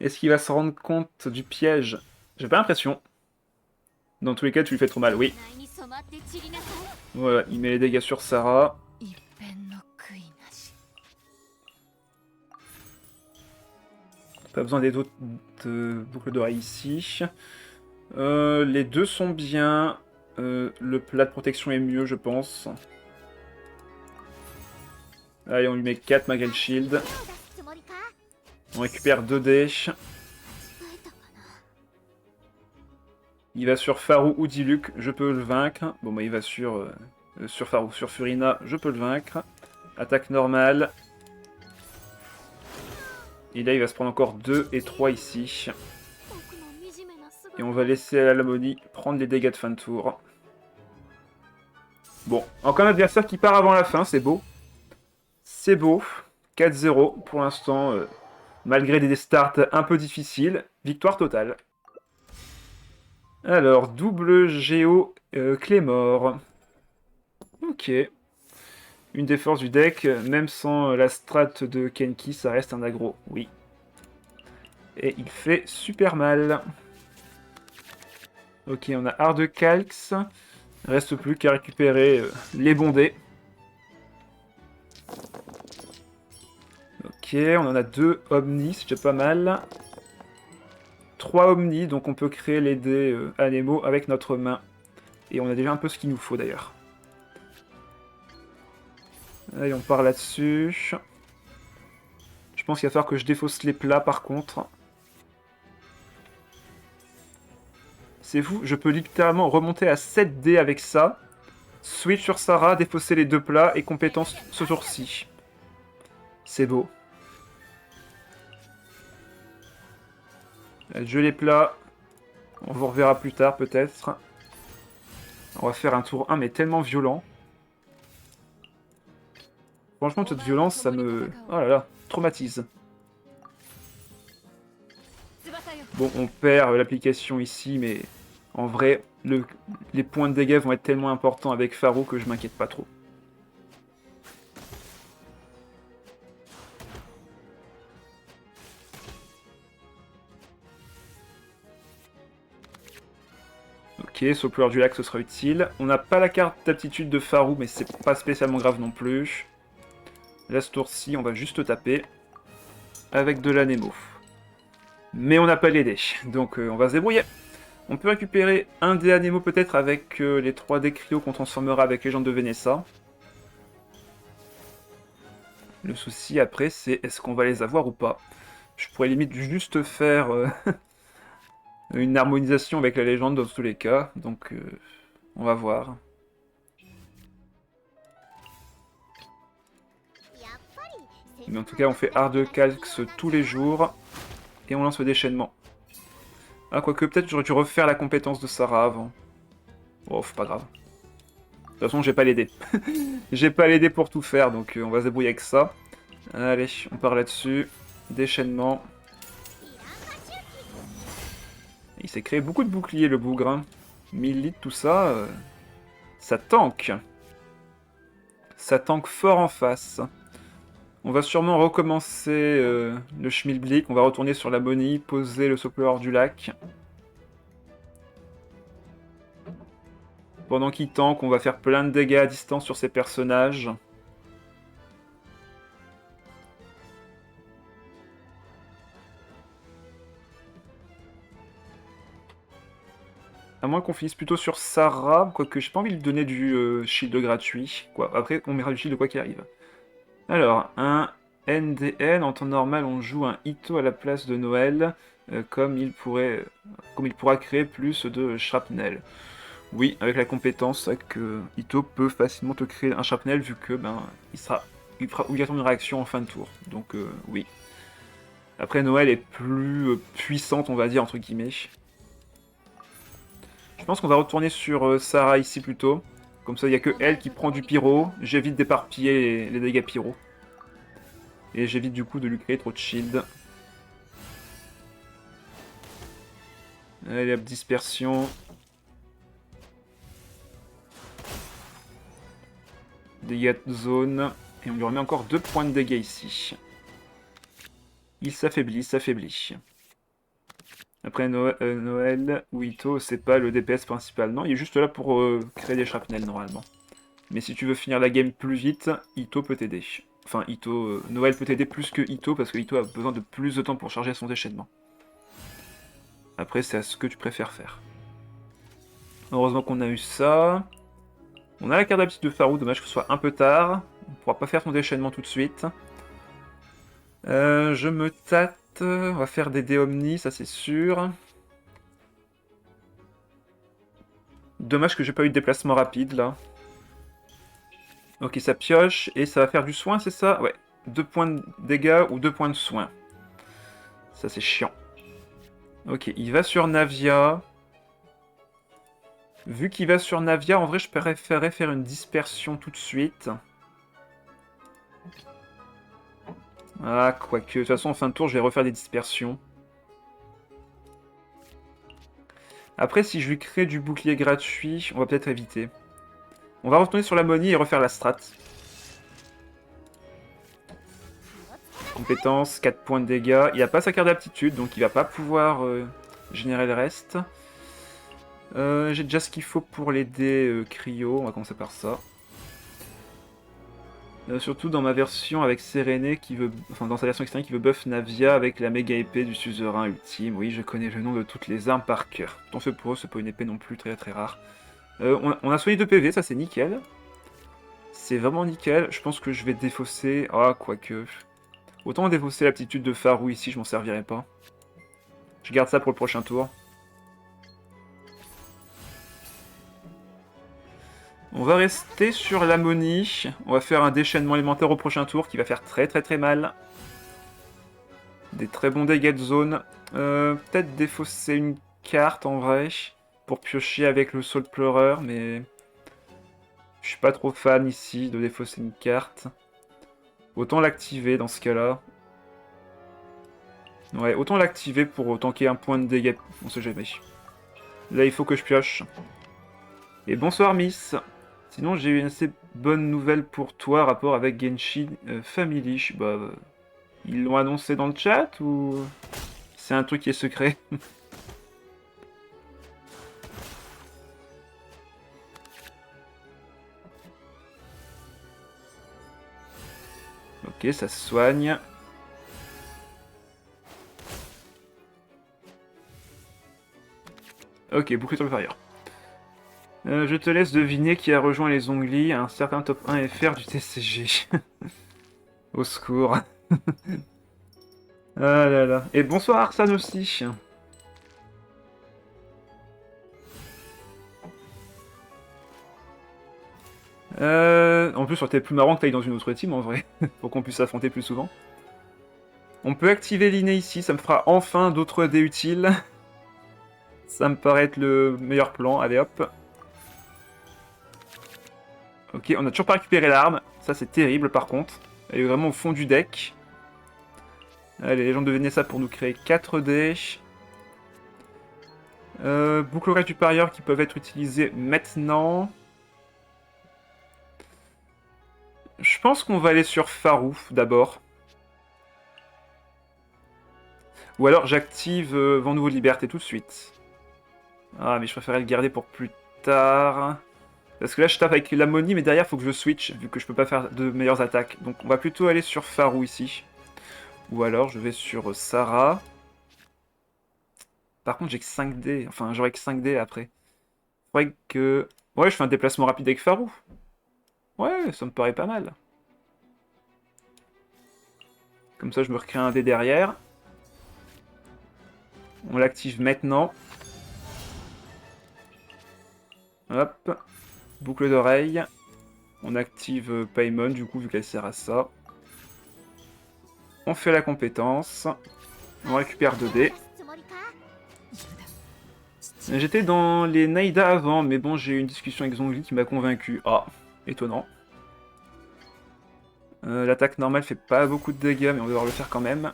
Est-ce qu'il va se rendre compte du piège? J'ai pas l'impression. Dans tous les cas, tu lui fais trop mal, oui. Voilà, il met les dégâts sur Sarah. Pas besoin des autres boucles d'oreilles ici. Les deux sont bien. Le plat de protection est mieux, je pense. Allez, on lui met 4 malgré le shield. On récupère 2 dés. Il va sur Farou ou Diluc, je peux le vaincre. Bon, bah il va sur Farou. Sur Furina, je peux le vaincre. Attaque normale. Et là, il va se prendre encore 2 et 3 ici. Et on va laisser à l'Ammonie prendre les dégâts de fin de tour. Bon, encore un adversaire qui part avant la fin, c'est beau. C'est beau. 4-0 pour l'instant, malgré des starts un peu difficiles. Victoire totale. Alors, double Géo Clémor. Ok. Une des forces du deck, même sans la strat de Kenki, ça reste un aggro, oui. Et il fait super mal. Ok, on a Hard Calx. Reste plus qu'à récupérer les bondés. Ok, on en a 2 Omnis, c'est déjà pas mal. 3 Omnis, donc on peut créer les dés Anemo avec notre main. Et on a déjà un peu ce qu'il nous faut d'ailleurs. Allez, on part là-dessus. Je pense qu'il va falloir que je défausse les plats par contre. C'est fou, je peux littéralement remonter à 7 dés avec ça. Switch sur Sarah, défausser les 2 plats et compétence ce tour-ci. C'est beau. Je les plats. On vous reverra plus tard peut-être. On va faire un tour 1 mais tellement violent. Franchement, cette violence, ça me... Oh là là, traumatise. Bon, on perd l'application ici, mais en vrai, les points de dégâts vont être tellement importants avec Farou que je m'inquiète pas trop. Ok, Saupleur du lac, ce sera utile. On n'a pas la carte d'aptitude de Farou, mais c'est pas spécialement grave non plus. Là, ce tour-ci, on va juste taper avec de l'Anemo. Mais on n'a pas les dés, donc on va se débrouiller. On peut récupérer un dé Anemo peut-être avec les 3 dés cryo qu'on transformera avec les gens de Vénessa. Le souci après, c'est est-ce qu'on va les avoir ou pas. Je pourrais limite juste faire une harmonisation avec la légende dans tous les cas, donc on va voir. Mais en tout cas, on fait Hard Calx tous les jours, et on lance le déchaînement. Ah, quoique peut-être j'aurais dû refaire la compétence de Sarah avant. Oh, c'est pas grave. De toute façon, j'ai pas les dés. J'ai pas les dés pour tout faire, donc on va se débrouiller avec ça. Allez, on part là-dessus. Déchaînement. Il s'est créé beaucoup de boucliers, le bougre. Hein. 1000 litres, tout ça, ça tank. Ça tank fort en face. On va sûrement recommencer le Schmilblick. On va retourner sur la Bonnie, poser le Soppleur du lac. Pendant qu'il tank, on va faire plein de dégâts à distance sur ces personnages. À moins qu'on finisse plutôt sur Sarah, quoique j'ai pas envie de lui donner du shield gratuit. Quoi. Après, on mettra du shield quoi qu'il arrive. Alors, un NDN, en temps normal, on joue un Ito à la place de Noël, comme il pourra créer plus de shrapnel. Oui, avec la compétence, c'est vrai que Ito peut facilement te créer un shrapnel, vu que il fera obligatoirement une réaction en fin de tour. Donc oui. Après, Noël est plus puissante, on va dire, entre guillemets. Je pense qu'on va retourner sur Sarah ici plutôt. Comme ça, il n'y a que elle qui prend du pyro. J'évite d'éparpiller les dégâts pyro. Et j'évite du coup de lui créer trop de shield. Allez hop, dispersion. Dégâts de zone. Et on lui remet encore 2 points de dégâts ici. Il s'affaiblit, il s'affaiblit. Après Noël ou Ito, c'est pas le DPS principal. Non, il est juste là pour créer des shrapnels normalement. Mais si tu veux finir la game plus vite, Ito peut t'aider. Enfin, Noël peut t'aider plus que Ito, parce que Ito a besoin de plus de temps pour charger son déchaînement. Après, c'est à ce que tu préfères faire. Heureusement qu'on a eu ça. On a la carte d'habitude de Farou, dommage que ce soit un peu tard. On ne pourra pas faire son déchaînement tout de suite. Je me tâte. On va faire des dés omni, ça c'est sûr. Dommage que j'ai pas eu de déplacement rapide là. Ok, ça pioche et ça va faire du soin, c'est ça? Ouais. 2 points de dégâts ou 2 points de soin. Ça c'est chiant. Ok, il va sur Navia. Vu qu'il va sur Navia, en vrai je préférerais faire une dispersion tout de suite. Ah, quoique. De toute façon, en fin de tour, je vais refaire des dispersions. Après, si je lui crée du bouclier gratuit, on va peut-être éviter. On va retourner sur la money et refaire la strat. Compétence, 4 points de dégâts. Il n'a pas sa carte d'aptitude, donc il va pas pouvoir générer le reste. J'ai déjà ce qu'il faut pour les dés cryo. On va commencer par ça. Surtout dans ma version avec Séréné qui veut. Enfin, dans sa version externe qui veut buff Navia avec la méga épée du suzerain ultime. Oui, je connais le nom de toutes les armes par cœur. Tant fait pour eux, c'est pas une épée non plus très très rare. On a soigné 2 PV, ça c'est nickel. C'est vraiment nickel. Je pense que je vais défausser. Ah, quoique. Autant défausser l'aptitude de Farou ici, je m'en servirai pas. Je garde ça pour le prochain tour. On va rester sur l'ammonie. On va faire un déchaînement élémentaire au prochain tour qui va faire très très très mal. Des très bons dégâts de zone. Peut-être défausser une carte en vrai. Pour piocher avec le saut de pleureur, mais... Je suis pas trop fan ici de défausser une carte. Autant l'activer dans ce cas-là. Ouais, autant l'activer pour tanker un point de dégâts. On sait jamais. Là, il faut que je pioche. Et bonsoir, Miss. Sinon, j'ai une assez bonne nouvelle pour toi, rapport avec Genshin Family. Ils l'ont annoncé dans le chat ou c'est un truc qui est secret? Ok, ça se soigne. Ok, bouclier supérieur. Je te laisse deviner qui a rejoint les onglis un certain top 1 FR du TCG. Au secours. Ah là là. Et bonsoir Arsan aussi. En plus, ça aurait été plus marrant que t'ailles dans une autre team en vrai, pour qu'on puisse s'affronter plus souvent. On peut activer l'inné ici, ça me fera enfin d'autres dés utiles. Ça me paraît être le meilleur plan, allez hop. Ok, on a toujours pas récupéré l'arme, ça c'est terrible par contre. Elle est vraiment au fond du deck. Allez, les gens devenaient ça pour nous créer 4 dés. Boucles du parieur qui peuvent être utilisées maintenant. Je pense qu'on va aller sur Farou d'abord. Ou alors j'active Vent Nouveau de Liberté tout de suite. Ah, mais je préférais le garder pour plus tard. Parce que là, je tape avec l'ammonie, mais derrière, il faut que je switch, vu que je peux pas faire de meilleures attaques. Donc on va plutôt aller sur Farou ici. Ou alors, je vais sur Sarah. Par contre, j'ai que 5D. Enfin, j'aurai que 5D après. Faudrait que... Ouais, je fais un déplacement rapide avec Farou. Ouais, ça me paraît pas mal. Comme ça, je me recrée un dé derrière. On l'active maintenant. Hop. Boucle d'oreille. On active Paimon, du coup, vu qu'elle sert à ça. On fait la compétence. On récupère 2 dés. J'étais dans les Naïda avant, mais bon, j'ai eu une discussion avec Zhongli qui m'a convaincu. Ah, étonnant. L'attaque normale fait pas beaucoup de dégâts, mais on va devoir le faire quand même.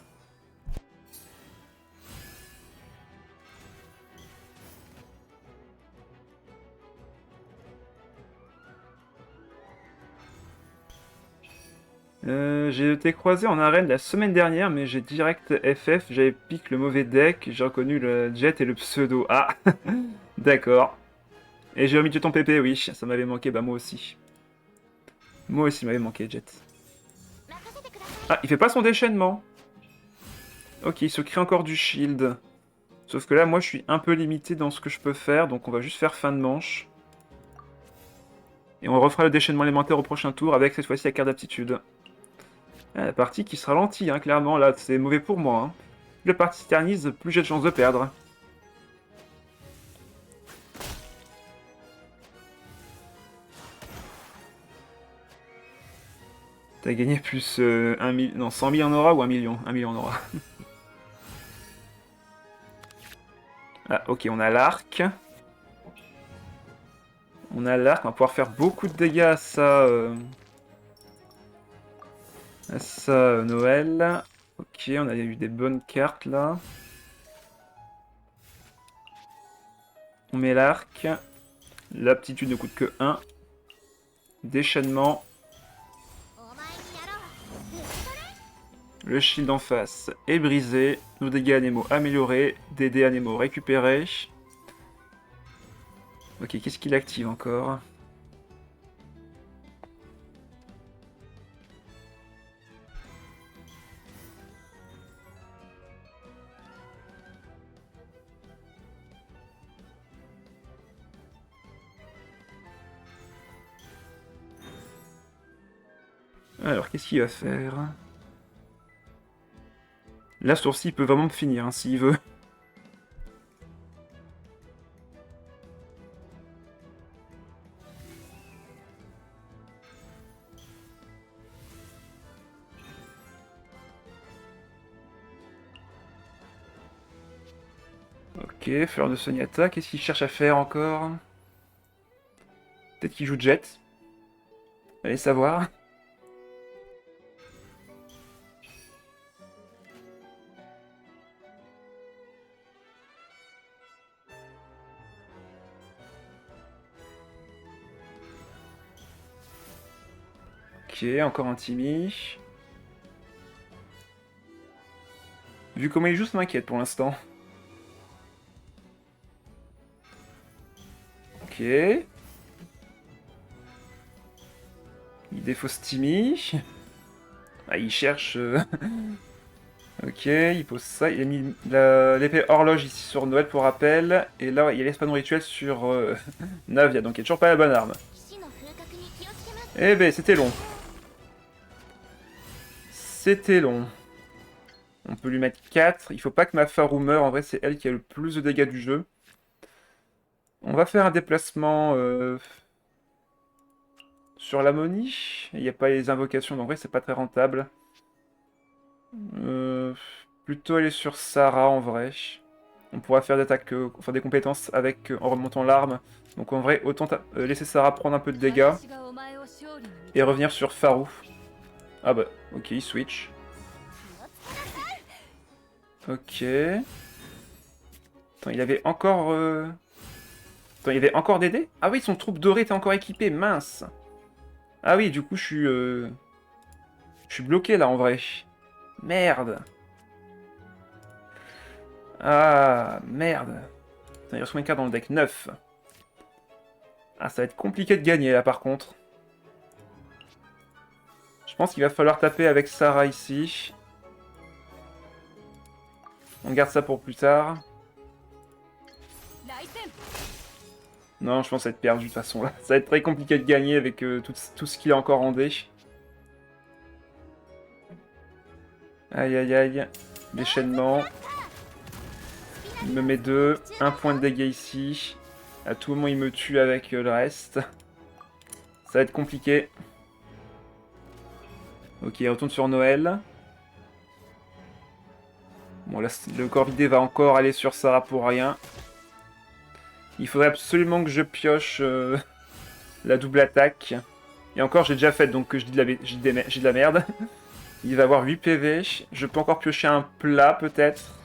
J'ai été croisé en arène la semaine dernière, mais j'ai direct FF, j'avais piqué le mauvais deck, j'ai reconnu le Jet et le pseudo. Ah, d'accord. Et j'ai omis de jeter ton PP, oui, ça m'avait manqué, bah moi aussi. Moi aussi, il m'avait manqué, Jet. Ah, il fait pas son déchaînement. Ok, il se crée encore du shield. Sauf que là, moi, je suis un peu limité dans ce que je peux faire, donc on va juste faire fin de manche. Et on refera le déchaînement élémentaire au prochain tour avec cette fois-ci la carte d'aptitude. Ah, la partie qui se ralentit, hein, clairement, là, c'est mauvais pour moi. Hein. Plus la partie s'éternise, plus j'ai de chances de perdre. T'as gagné plus 100 000 en aura ou 1 million 1 million en aura. Ah, ok, on a l'arc. On a l'arc, on va pouvoir faire beaucoup de dégâts à ça. Noël. Ok, on a eu des bonnes cartes là. On met l'arc. L'aptitude ne coûte que 1. Déchaînement. Le shield en face est brisé. Nos dégâts anémaux améliorés. Des dés anémaux récupérés. Ok, qu'est-ce qu'il active encore? Alors, qu'est-ce qu'il va faire? Là, ce tour-ci, il peut vraiment me finir, hein, s'il veut. Ok, fleur de Sonyata, qu'est-ce qu'il cherche à faire encore? Peut-être qu'il joue Jet. Allez savoir. Ok, encore un Timmy. Vu comment il joue, ça m'inquiète pour l'instant. Ok. Il défausse Timmy. Ah, il cherche... Ok, il pose ça. Il a mis l'épée horloge ici sur Noël pour rappel. Et là, il y a l'espadon rituel sur Navia, donc il n'y a toujours pas la bonne arme. Eh ben, c'était long. C'était long. On peut lui mettre 4. Il faut pas que ma Farou meure. En vrai, c'est elle qui a le plus de dégâts du jeu. On va faire un déplacement sur l'ammonie. Il n'y a pas les invocations, donc en vrai, c'est pas très rentable. Euh, Plutôt aller sur Sarah en vrai. On pourra faire des attaques, enfin des compétences avec en remontant l'arme. Donc en vrai, autant laisser Sarah prendre un peu de dégâts et revenir sur Farou. Ah bah, ok, il switch. Ok. Attends, il avait encore... Attends, il y avait encore des dés? Ah oui, son troupe dorée était encore équipée, mince. Ah oui, du coup, je suis bloqué, là, en vrai. Merde. Ah, merde. Attends, il reste combien de cartes dans le deck? 9. Ah, ça va être compliqué de gagner, là, par contre. Je pense qu'il va falloir taper avec Sarah, ici. On garde ça pour plus tard. Non, je pense être perdu de toute façon là. Ça va être très compliqué de gagner avec tout ce qu'il a encore en dé. Aïe aïe aïe. Déchaînement. Il me met 2. 1 point de dégâts ici. À tout moment, il me tue avec le reste. Ça va être compliqué. Ok, il retourne sur Noël. Bon, là, le corps vidé va encore aller sur Sarah pour rien. Il faudrait absolument que je pioche la double attaque. Et encore, j'ai déjà fait, donc j'ai de la merde. Il va avoir 8 PV. Je peux encore piocher un plat, peut-être,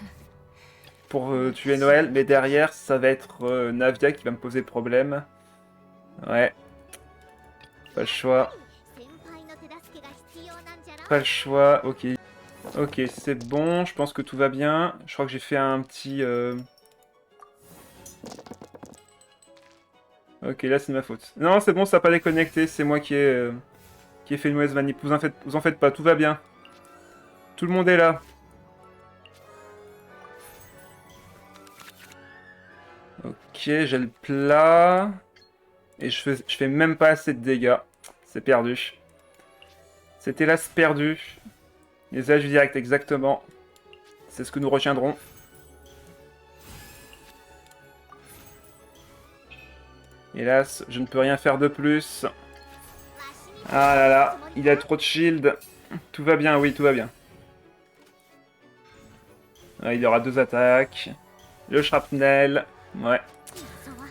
pour tuer Noël. Mais derrière, ça va être Navia qui va me poser problème. Ouais. Pas le choix. Pas le choix, ok. Ok, c'est bon, je pense que tout va bien. Je crois que j'ai fait un petit... Ok, là c'est de ma faute. Non, c'est bon, ça n'a pas déconnecté, c'est moi qui ai fait une mauvaise manip. Vous en faites pas, tout va bien. Tout le monde est là. Ok, j'ai le plat. Et je fais même pas assez de dégâts. C'est perdu. C'est hélas perdu. Les âges directs, exactement. C'est ce que nous retiendrons. Hélas, je ne peux rien faire de plus. Ah là là, il a trop de shield. Tout va bien, oui, tout va bien. Ah, il y aura 2 attaques. Le shrapnel. Ouais.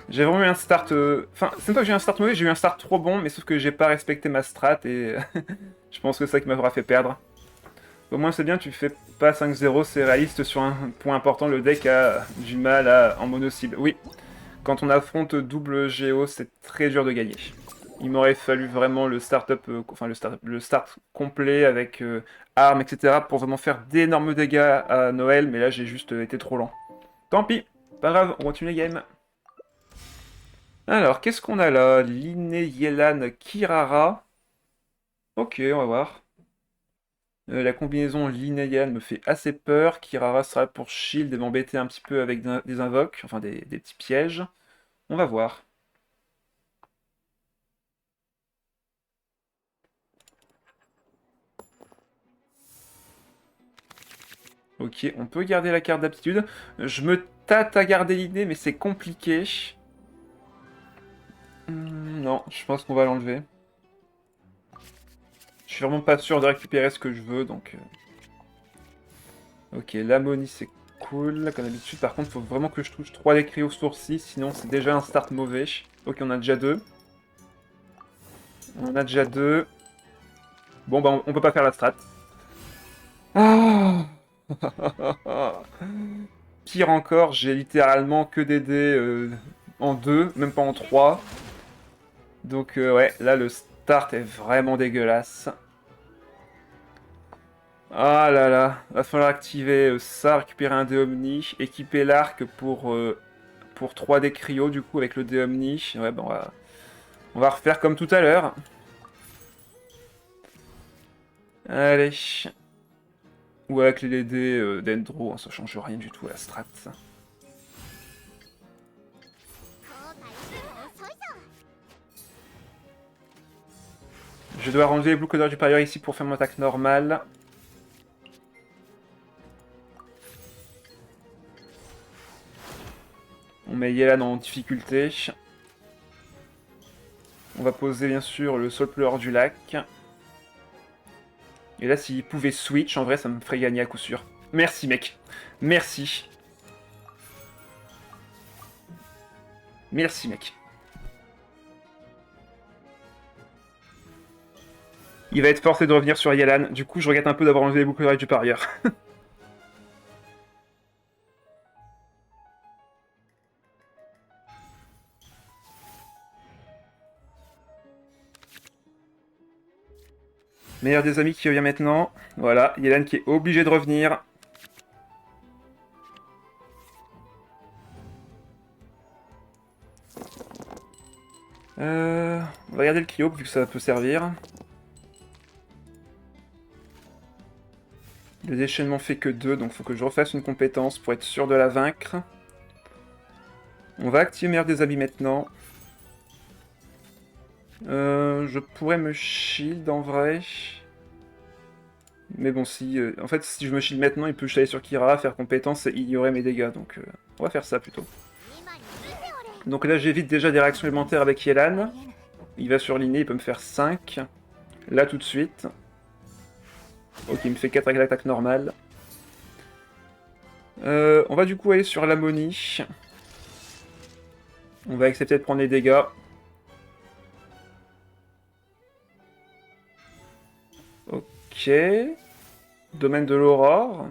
J'ai vraiment eu un start... Enfin, c'est pas que j'ai eu un start mauvais, j'ai eu un start trop bon, mais sauf que j'ai pas respecté ma strat et... je pense que c'est ça qui m'aura fait perdre. Au moins c'est bien, tu fais pas 5-0, c'est réaliste sur un point important, le deck a du mal en mono-cible. Oui, quand on affronte double Géo, c'est très dur de gagner. Il m'aurait fallu vraiment le start-up, enfin le start complet avec armes, etc. pour vraiment faire d'énormes dégâts à Noël, mais là j'ai juste été trop lent. Tant pis, pas grave, on continue les games. Alors, qu'est-ce qu'on a là? Line, Yelan, Kirara. Ok, on va voir. La combinaison Line Yelan me fait assez peur. Kirara sera pour shield et m'embêter un petit peu avec des invoques, enfin des petits pièges. On va voir. Ok, on peut garder la carte d'aptitude. Je me tâte à garder l'idée, mais c'est compliqué. Non, je pense qu'on va l'enlever. Je suis vraiment pas sûr de récupérer ce que je veux, donc... Ok, l'ammonie c'est cool, comme d'habitude. Par contre, il faut vraiment que je touche 3 des cris au sourcils, sinon c'est déjà un start mauvais. Ok, on a déjà 2. On a déjà 2. Bon, bah on peut pas faire la strat. Ah. Pire encore, j'ai littéralement que des dés en 2, même pas en 3. Donc ouais, là le start est vraiment dégueulasse. Ah là là, va falloir activer ça, récupérer un dé Omni, équiper l'arc pour 3 dés cryo du coup avec le dé Omni. Ouais, bon, on va refaire comme tout à l'heure. Allez. Ou avec les dés d'Endro, hein, ça change rien du tout à la strat. Je dois enlever les Blue Codeur du parieur ici pour faire mon attaque normale. On met Yelan en difficulté. On va poser bien sûr le Soul Pleureur du lac. Et là, s'il pouvait switch, en vrai, ça me ferait gagner à coup sûr. Merci, mec. Merci. Merci, mec. Il va être forcé de revenir sur Yelan. Du coup, je regrette un peu d'avoir enlevé les boucles d'oreilles du parieur. Meilleur des amis qui revient maintenant. Voilà, Yelan qui est obligé de revenir. On va garder le cryo vu que ça peut servir. Le déchaînement fait que 2, donc faut que je refasse une compétence pour être sûr de la vaincre. On va activer meilleur des amis maintenant. Je pourrais me shield en vrai. Mais bon, si, en fait, si je me shield maintenant, il peut aller sur Kira, faire compétence et ignorer mes dégâts. Donc, on va faire ça plutôt. Donc là, j'évite déjà des réactions élémentaires avec Yelan. Il va surligner, il peut me faire 5. Là, tout de suite. Ok, il me fait 4 avec l'attaque normale. On va du coup aller sur l'ammonie. On va accepter de prendre les dégâts. Ok. Domaine de l'aurore.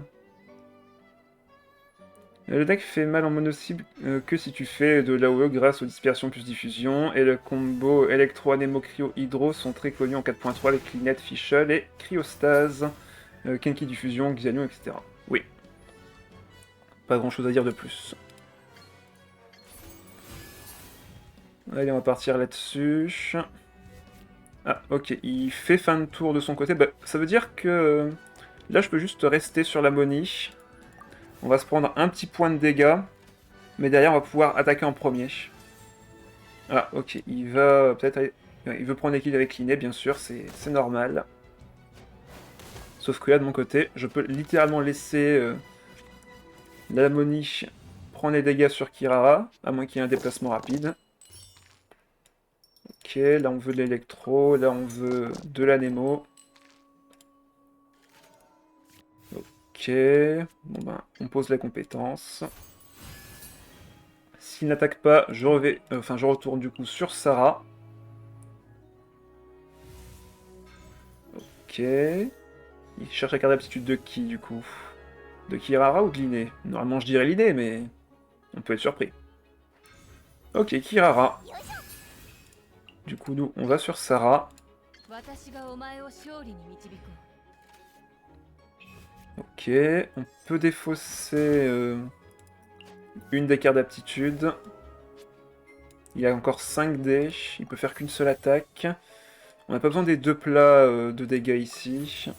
Le deck fait mal en mono-cible que si tu fais de l'AOE grâce aux dispersions plus diffusion. Et le combo électro, anémo, cryo, hydro sont très connus en 4.3, les Clinette, Fischl et Cryostase. Kenki diffusion, Xianyu, etc. Oui. Pas grand chose à dire de plus. Allez, on va partir là-dessus. Ah, ok, il fait fin de tour de son côté. Bah, ça veut dire que là, je peux juste rester sur l'ammonie. On va se prendre un petit point de dégâts. Mais derrière, on va pouvoir attaquer en premier. Ah, ok, il va peut-être aller... Il veut prendre l'équilibre avec l'inné, bien sûr, c'est normal. Sauf que là, de mon côté, je peux littéralement laisser l'ammonie prendre les dégâts sur Kirara, à moins qu'il y ait un déplacement rapide. Ok, là on veut de l'électro, là on veut de l'anémo. Ok, bon ben, on pose la compétence. S'il n'attaque pas, je retourne du coup sur Sarah. Ok. Il cherche la carte d'aptitude de qui, du coup? De Kirara ou de Linné? Normalement, je dirais Linné, mais on peut être surpris. Ok, Kirara. Du coup, nous, on va sur Sarah. Ok, on peut défausser une des cartes d'aptitude. Il a encore 5 dés, il peut faire qu'une seule attaque. On n'a pas besoin des 2 plats de dégâts ici.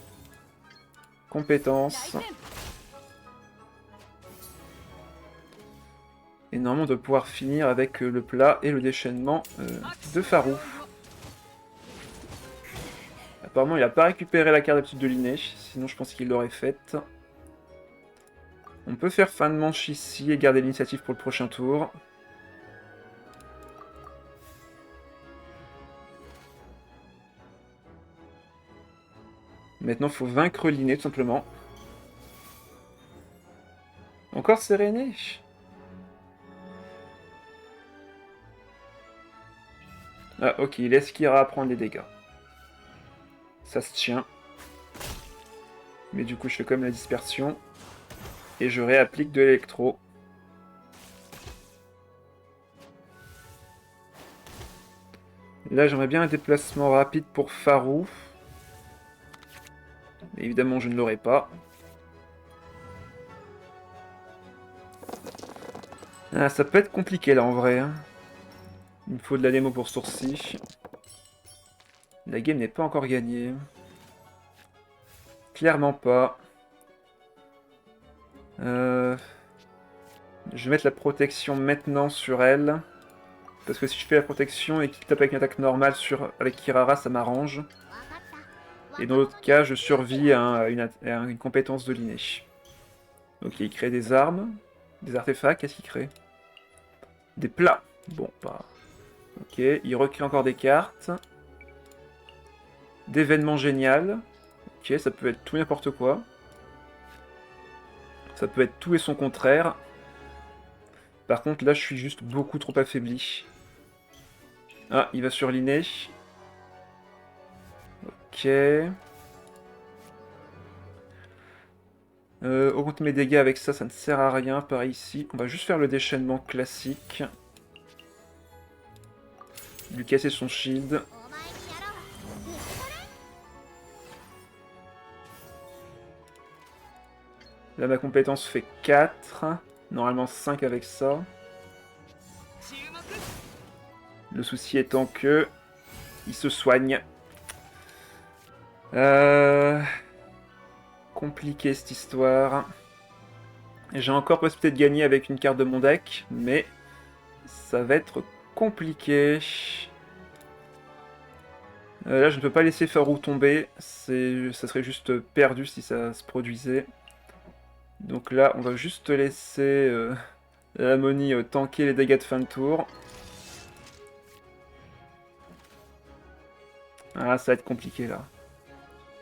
Compétence. Et normalement, on doit pouvoir finir avec le plat et le déchaînement de Farou. Apparemment, il n'a pas récupéré la carte d'aptitude de Linné, sinon je pense qu'il l'aurait faite. On peut faire fin de manche ici et garder l'initiative pour le prochain tour. Maintenant, il faut vaincre Linné, tout simplement. Encore Séréné. Ah, ok, il laisse Kira prendre les dégâts. Ça se tient. Mais du coup, je fais quand même la dispersion. Et je réapplique de l'électro. Là, j'aimerais bien un déplacement rapide pour Farou. Mais évidemment, je ne l'aurai pas. Ah, ça peut être compliqué là en vrai. Hein. Il me faut de la démo pour sourcil. La game n'est pas encore gagnée. Clairement pas. Je vais mettre la protection maintenant sur elle. Parce que si je fais la protection et qu'il tape avec une attaque normale avec Kirara, ça m'arrange. Et dans l'autre cas, je survis à une compétence de Linné. Ok, il crée des armes, des artefacts, qu'est-ce qu'il crée? Des plats. Bon, bah... Ok, il recrée encore des cartes. D'événements génial. Ok, ça peut être tout n'importe quoi. Ça peut être tout et son contraire. Par contre, là, je suis juste beaucoup trop affaibli. Ah, il va sur Linné. Ok. Augmenter mes dégâts avec ça, ça ne sert à rien. Pareil ici. On va juste faire le déchaînement classique. Lui casser son shield. Là, ma compétence fait 4. Normalement 5 avec ça. Le souci étant que... il se soigne. Compliqué cette histoire. J'ai encore possibilité de gagner avec une carte de mon deck, mais ça va être compliqué. Là, je ne peux pas laisser Farou tomber. Ça serait juste perdu si ça se produisait. Donc là, on va juste laisser Lamoni tanker les dégâts de fin de tour. Ah, ça va être compliqué là.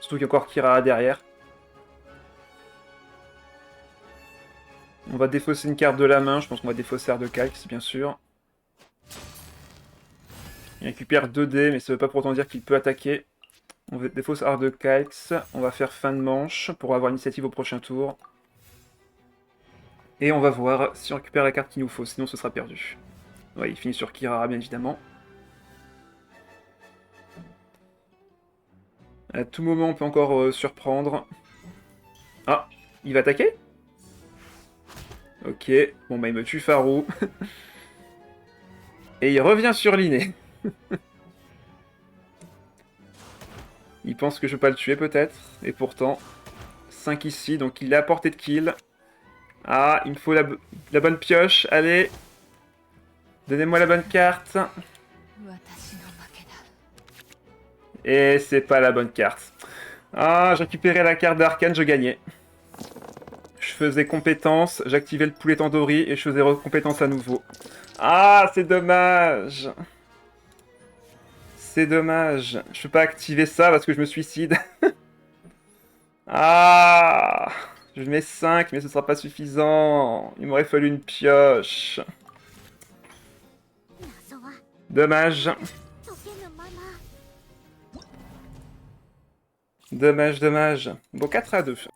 Surtout qu'il y a encore Kira derrière. On va défausser une carte de la main. Je pense qu'on va défausser Art de Calx, bien sûr. Il récupère 2 dés, mais ça ne veut pas pour autant dire qu'il peut attaquer. On défausse Art de Calx. On va faire fin de manche pour avoir l'initiative au prochain tour. Et on va voir si on récupère la carte qu'il nous faut, sinon ce sera perdu. Ouais, il finit sur Kirara, bien évidemment. À tout moment, on peut encore surprendre. Ah, il va attaquer? Ok, bon bah il me tue Farou. Et il revient sur Liné. Il pense que je vais pas le tuer peut-être. Et pourtant, 5 ici, donc il est à portée de kill. Ah, il me faut la bonne pioche, allez. Donnez-moi la bonne carte. Et c'est pas la bonne carte. Ah, je récupérais la carte d'Arcane, je gagnais. Je faisais compétence, j'activais le poulet tandoori et je faisais compétence à nouveau. Ah, c'est dommage. C'est dommage. Je peux pas activer ça parce que je me suicide. Ah, je mets 5, mais ce sera pas suffisant. Il m'aurait fallu une pioche. Dommage. Dommage, dommage. Bon, 4-2.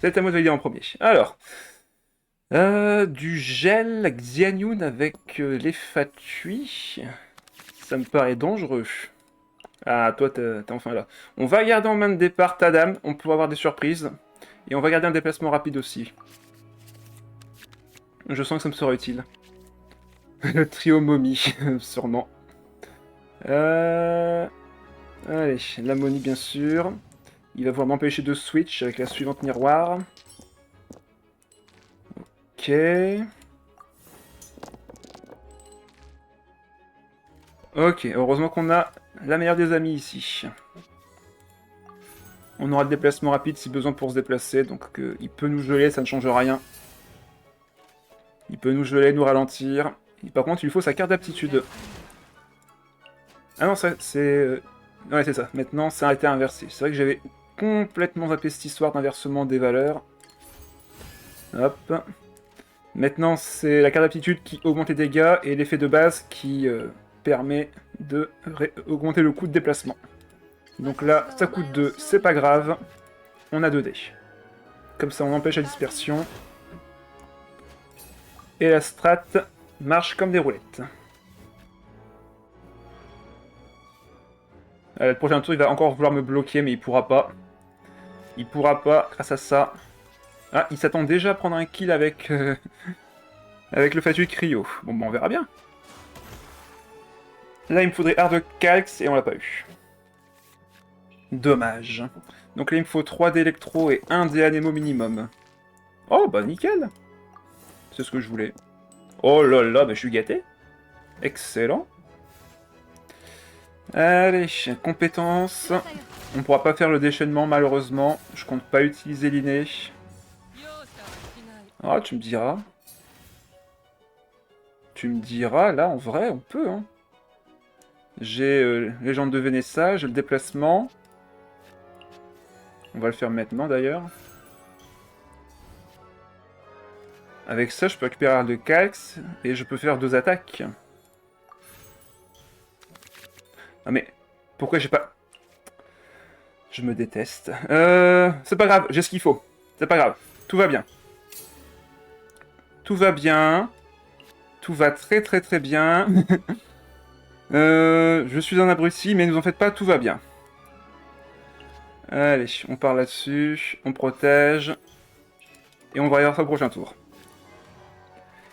C'est à moi de valider en premier. Alors. Du gel Xianyun avec les Fatui. Ça me paraît dangereux. Ah, toi, t'es enfin là. On va garder en main de départ ta dame. On peut avoir des surprises. Et on va garder un déplacement rapide aussi. Je sens que ça me sera utile. Le trio momie, sûrement. Allez, la Moni, bien sûr. Il va vouloir m'empêcher de switch avec la suivante miroir. Ok. Ok, heureusement qu'on a la meilleure des amies ici. On aura le déplacement rapide si besoin pour se déplacer, donc il peut nous geler, ça ne change rien. Il peut nous geler, nous ralentir. Et par contre, il lui faut sa carte d'aptitude. Ah non, ça, c'est... Ouais, c'est ça. Maintenant, ça a été inversé. C'est vrai que j'avais complètement zappé cette histoire d'inversement des valeurs. Hop. Maintenant, c'est la carte d'aptitude qui augmente les dégâts et l'effet de base qui permet de augmenter le coût de déplacement. Donc là, ça coûte 2, c'est pas grave. On a 2 dés. Comme ça, on empêche la dispersion. Et la strat marche comme des roulettes. Le prochain tour, il va encore vouloir me bloquer, mais il pourra pas. Il pourra pas, grâce à ça. Ah, il s'attend déjà à prendre un kill avec, avec le Fatui Cryo. Bon, bah, on verra bien. Là, il me faudrait Art de Calx, et on l'a pas eu. Dommage. Donc là, il me faut 3 d'électro et 1 dé anémo minimum. Oh, bah nickel. C'est ce que je voulais. Oh là là, bah je suis gâté. Excellent. Allez, compétences. On pourra pas faire le déchaînement, malheureusement. Je compte pas utiliser l'inné. Ah, tu me diras. Tu me diras, là, en vrai, on peut, hein. J'ai Légende de Vénessa, j'ai le déplacement. On va le faire maintenant, d'ailleurs. Avec ça, je peux récupérer Art de Calx, et je peux faire 2 attaques. Ah mais, pourquoi j'ai pas... Je me déteste. C'est pas grave, j'ai ce qu'il faut. C'est pas grave, tout va bien. Tout va bien. Tout va très très très bien. Je suis un abruti, mais ne vous en faites pas, tout va bien. Allez, on part là-dessus, on protège. Et on va y voir ça au prochain tour.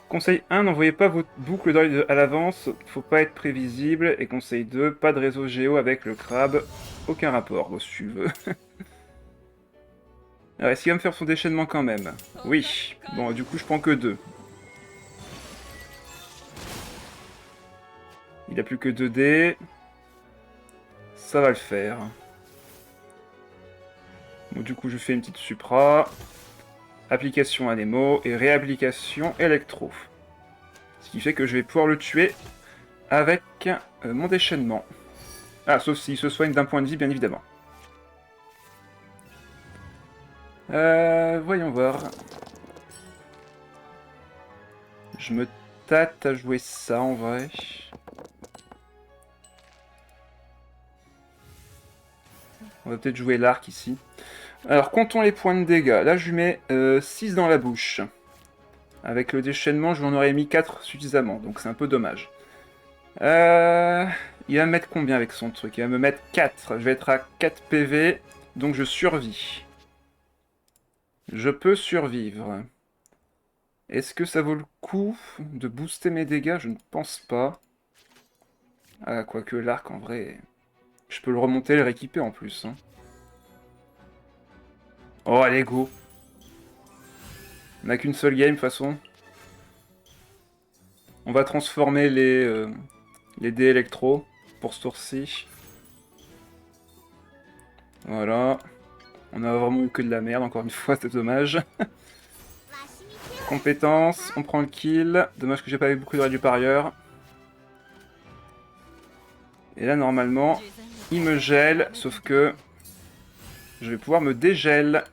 Conseil 1, n'envoyez pas votre boucle d'œil à l'avance, faut pas être prévisible. Et conseil 2, pas de réseau géo avec le crabe, aucun rapport, bon, si tu veux. Alors, est-ce qu'il va me faire son déchaînement quand même? Oui. Bon, du coup, je prends que 2. Il a plus que 2 dés. Ça va le faire. Bon, du coup, je fais une petite supra. Application anémo et réapplication électro. Ce qui fait que je vais pouvoir le tuer avec mon déchaînement. Ah, sauf s'il se soigne d'un point de vie, bien évidemment. Voyons voir. Je me tâte à jouer ça, en vrai. On va peut-être jouer l'arc ici. Alors, comptons les points de dégâts. Là, je lui mets 6 dans la bouche. Avec le déchaînement, je lui en aurais mis 4 suffisamment, donc c'est un peu dommage. Il va me mettre combien avec son truc? Il va me mettre 4. Je vais être à 4 PV, donc je survis. Je peux survivre. Est-ce que ça vaut le coup de booster mes dégâts? Je ne pense pas. Ah, quoique l'arc, en vrai... Je peux le remonter et le rééquiper en plus. Hein. Oh, allez, go! On n'a qu'une seule game, de toute façon. On va transformer les dés électro pour ce tour-ci. Voilà. On a vraiment eu que de la merde, encore une fois, c'est dommage. Compétence, on prend le kill. Dommage que j'ai pas eu beaucoup de réduits par ailleurs. Et là, normalement, il me gèle, sauf que je vais pouvoir me dégel.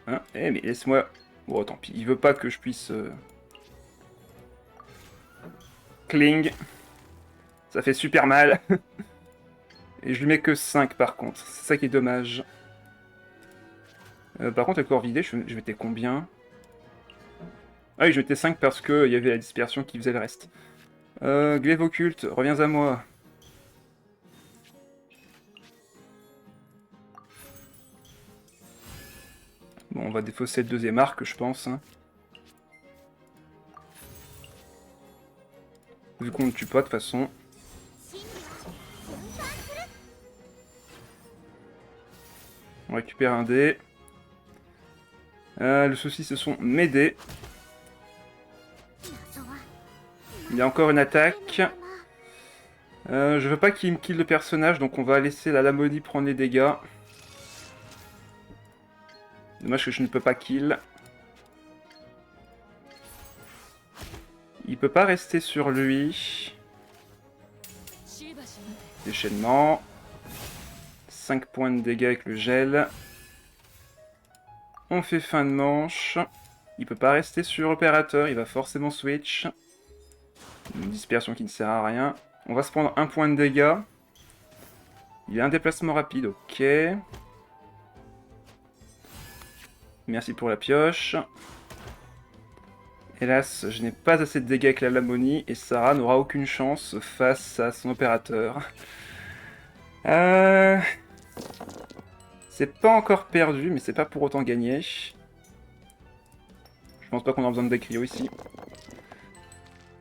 Hein, eh, mais laisse-moi... Bon, tant pis, il veut pas que je puisse... Cling. Ça fait super mal. Et je lui mets que 5 par contre. C'est ça qui est dommage. Par contre, le corps vidé, je mettais combien? Ah oui, je mettais 5 parce qu'il y avait la dispersion qui faisait le reste. Glaive occulte, reviens à moi. Bon, on va défausser le deuxième arc, je pense. Hein. Vu qu'on ne tue pas, de toute façon. On récupère un dé. Le souci, ce sont mes dés. Il y a encore une attaque. Je veux pas qu'il me kill le personnage, donc on va laisser la Lamonie prendre les dégâts. Dommage que je ne peux pas kill. Il peut pas rester sur lui. Déchaînement. 5 points de dégâts avec le gel. On fait fin de manche. Il peut pas rester sur opérateur, il va forcément switch. Une dispersion qui ne sert à rien. On va se prendre 1 point de dégâts. Il a un déplacement rapide, ok. Merci pour la pioche. Hélas, je n'ai pas assez de dégâts avec la Lamonie et Sarah n'aura aucune chance face à son opérateur. C'est pas encore perdu, mais c'est pas pour autant gagné. Je pense pas qu'on a besoin de deck Rio ici.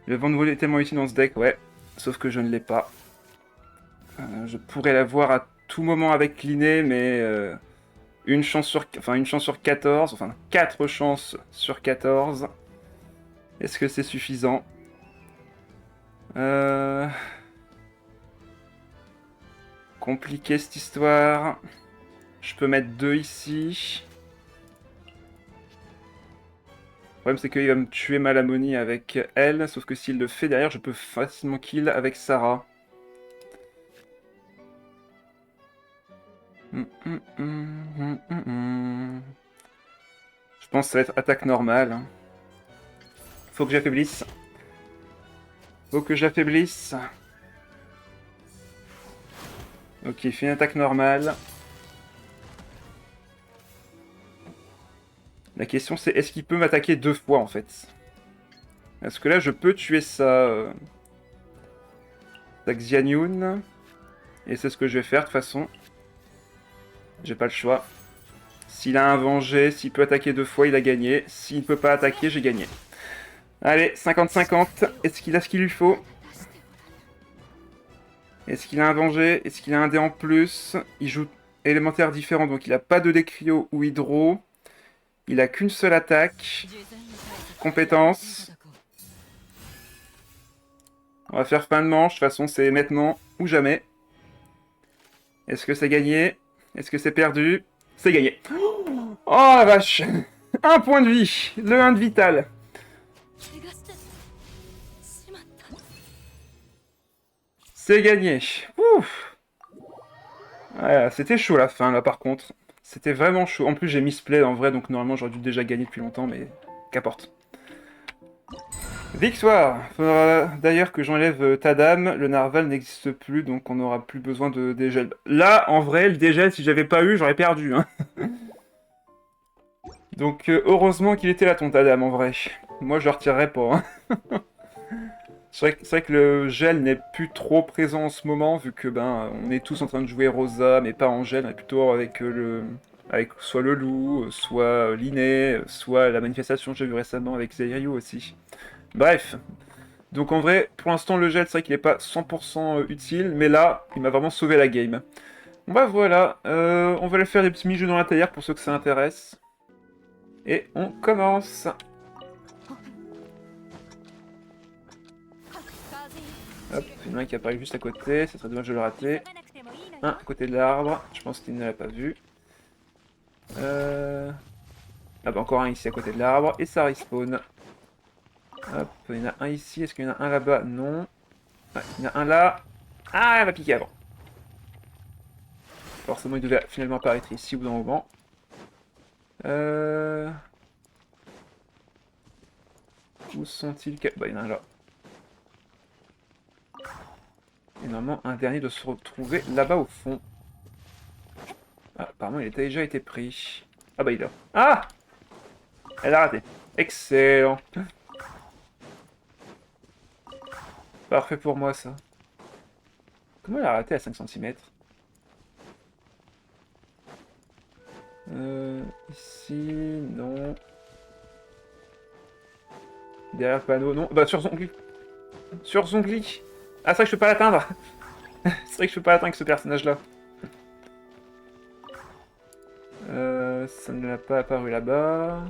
Le vent de voler est tellement utile dans ce deck, ouais. Sauf que je ne l'ai pas. Je pourrais l'avoir à tout moment avec l'inné, mais une chance sur 14, enfin 4 chances sur 14. Est-ce que c'est suffisant? Compliqué cette histoire. Je peux mettre 2 ici. Le problème c'est qu'il va me tuer Malamonie avec elle, sauf que s'il le fait derrière, je peux facilement kill avec Sarah. Je pense que ça va être attaque normale. Hein. Faut que j'affaiblisse. Faut que j'affaiblisse. Ok, il fait une attaque normale. La question c'est est-ce qu'il peut m'attaquer 2 fois en fait? Est-ce que là je peux tuer ça Xianyun. Et c'est ce que je vais faire de toute façon. J'ai pas le choix. S'il a un venger, s'il peut attaquer 2 fois, il a gagné. S'il ne peut pas attaquer, j'ai gagné. Allez, 50-50. Est-ce qu'il a ce qu'il lui faut? Est-ce qu'il a un venger? Est-ce qu'il a un dé en plus? Il joue élémentaire différent, donc il a pas de dé cryo ou hydro. Il a qu'une seule attaque. Compétence. On va faire fin de manche. De toute façon, c'est maintenant ou jamais. Est-ce que c'est gagné? Est-ce que c'est perdu? C'est gagné. Oh la vache! Un point de vie. Le 1 de vital. C'est gagné. Ouf. Ouais, c'était chaud la fin là par contre. C'était vraiment chaud. En plus j'ai misplay en vrai donc normalement j'aurais dû déjà gagner depuis longtemps mais qu'importe. Victoire. Faudra d'ailleurs que j'enlève ta dame. Le narval n'existe plus donc on n'aura plus besoin de dégel. Là en vrai le dégel si j'avais pas eu j'aurais perdu. Hein. Donc heureusement qu'il était là ton Tadam en vrai. Moi je le retirerais pas. Hein. C'est vrai que le gel n'est plus trop présent en ce moment, vu que ben on est tous en train de jouer Rosa, mais pas en gel, mais plutôt avec avec soit le loup, soit l'inné, soit la manifestation que j'ai vue récemment avec Zairyu aussi. Bref. Donc en vrai, pour l'instant le gel, c'est vrai qu'il n'est pas 100% utile, mais là, il m'a vraiment sauvé la game. Bon bah voilà, on va aller faire des petits mini-jeux dans la théière pour ceux que ça intéresse. Et on commence. Hop, il y en a un qui apparaît juste à côté, ça serait dommage de le rater. Un à côté de l'arbre, je pense qu'il ne l'a pas vu. Ah bah encore un ici à côté de l'arbre, et ça respawn. Hop, il y en a un ici, est-ce qu'il y en a un là-bas? Non. Ah, il y en a un là. Ah, elle va piquer avant. Forcément, il devait finalement apparaître ici au bout d'un moment. Où sont-ils? Bah, il y en a un là. Et normalement, un dernier doit se retrouver là-bas au fond. Ah, apparemment, il a déjà été pris. Ah bah, il est là. Ah! Elle a raté. Excellent. Parfait pour moi, ça. Comment elle a raté à 5 cm? Ici, non. Derrière le panneau, non. Bah, sur son glis. Sur son glis. Ah, c'est vrai que je peux pas l'atteindre. C'est vrai que je peux pas l'atteindre avec ce personnage-là. Ça ne l'a pas apparu là-bas.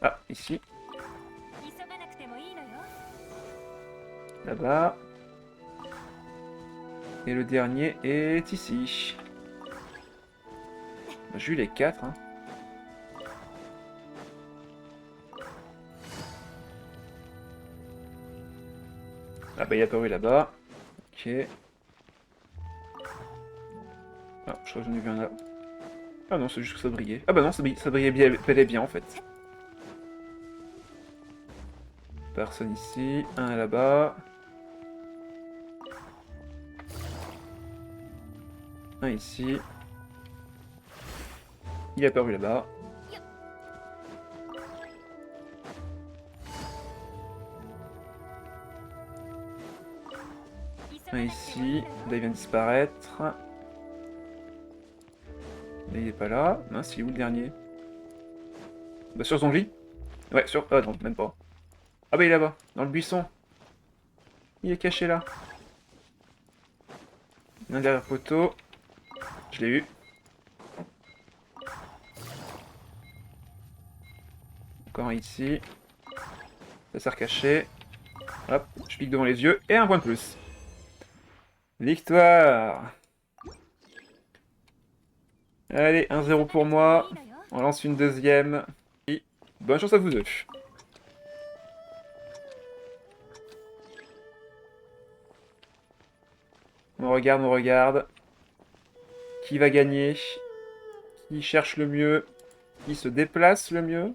Ah, ici. Là-bas. Et le dernier est ici. J'ai eu les 4. Hein. Ah bah il est apparu là-bas. Ok. Ah, je crois que j'en ai vu un là. Ah non, c'est juste que ça brillait. Ah bah non, ça brillait bien, bel et bien en fait. Personne ici. Un là-bas. Un ici. Il est apparu là-bas. Un ici. Là il vient de disparaître. Là il est pas là. Mince, il est où le dernier? Bah sur son lit. Ouais, sur... Ah non, même pas. Ah bah il est là-bas, dans le buisson. Il est caché là. Un derrière poteau. Je l'ai eu. Encore un ici. Ça sert caché. Hop, je pique devant les yeux. Et un point de plus. Victoire. Allez, 1-0 pour moi. On lance une deuxième. Et bonne chance à vous deux. On regarde, on regarde. Qui va gagner? Qui cherche le mieux? Qui se déplace le mieux?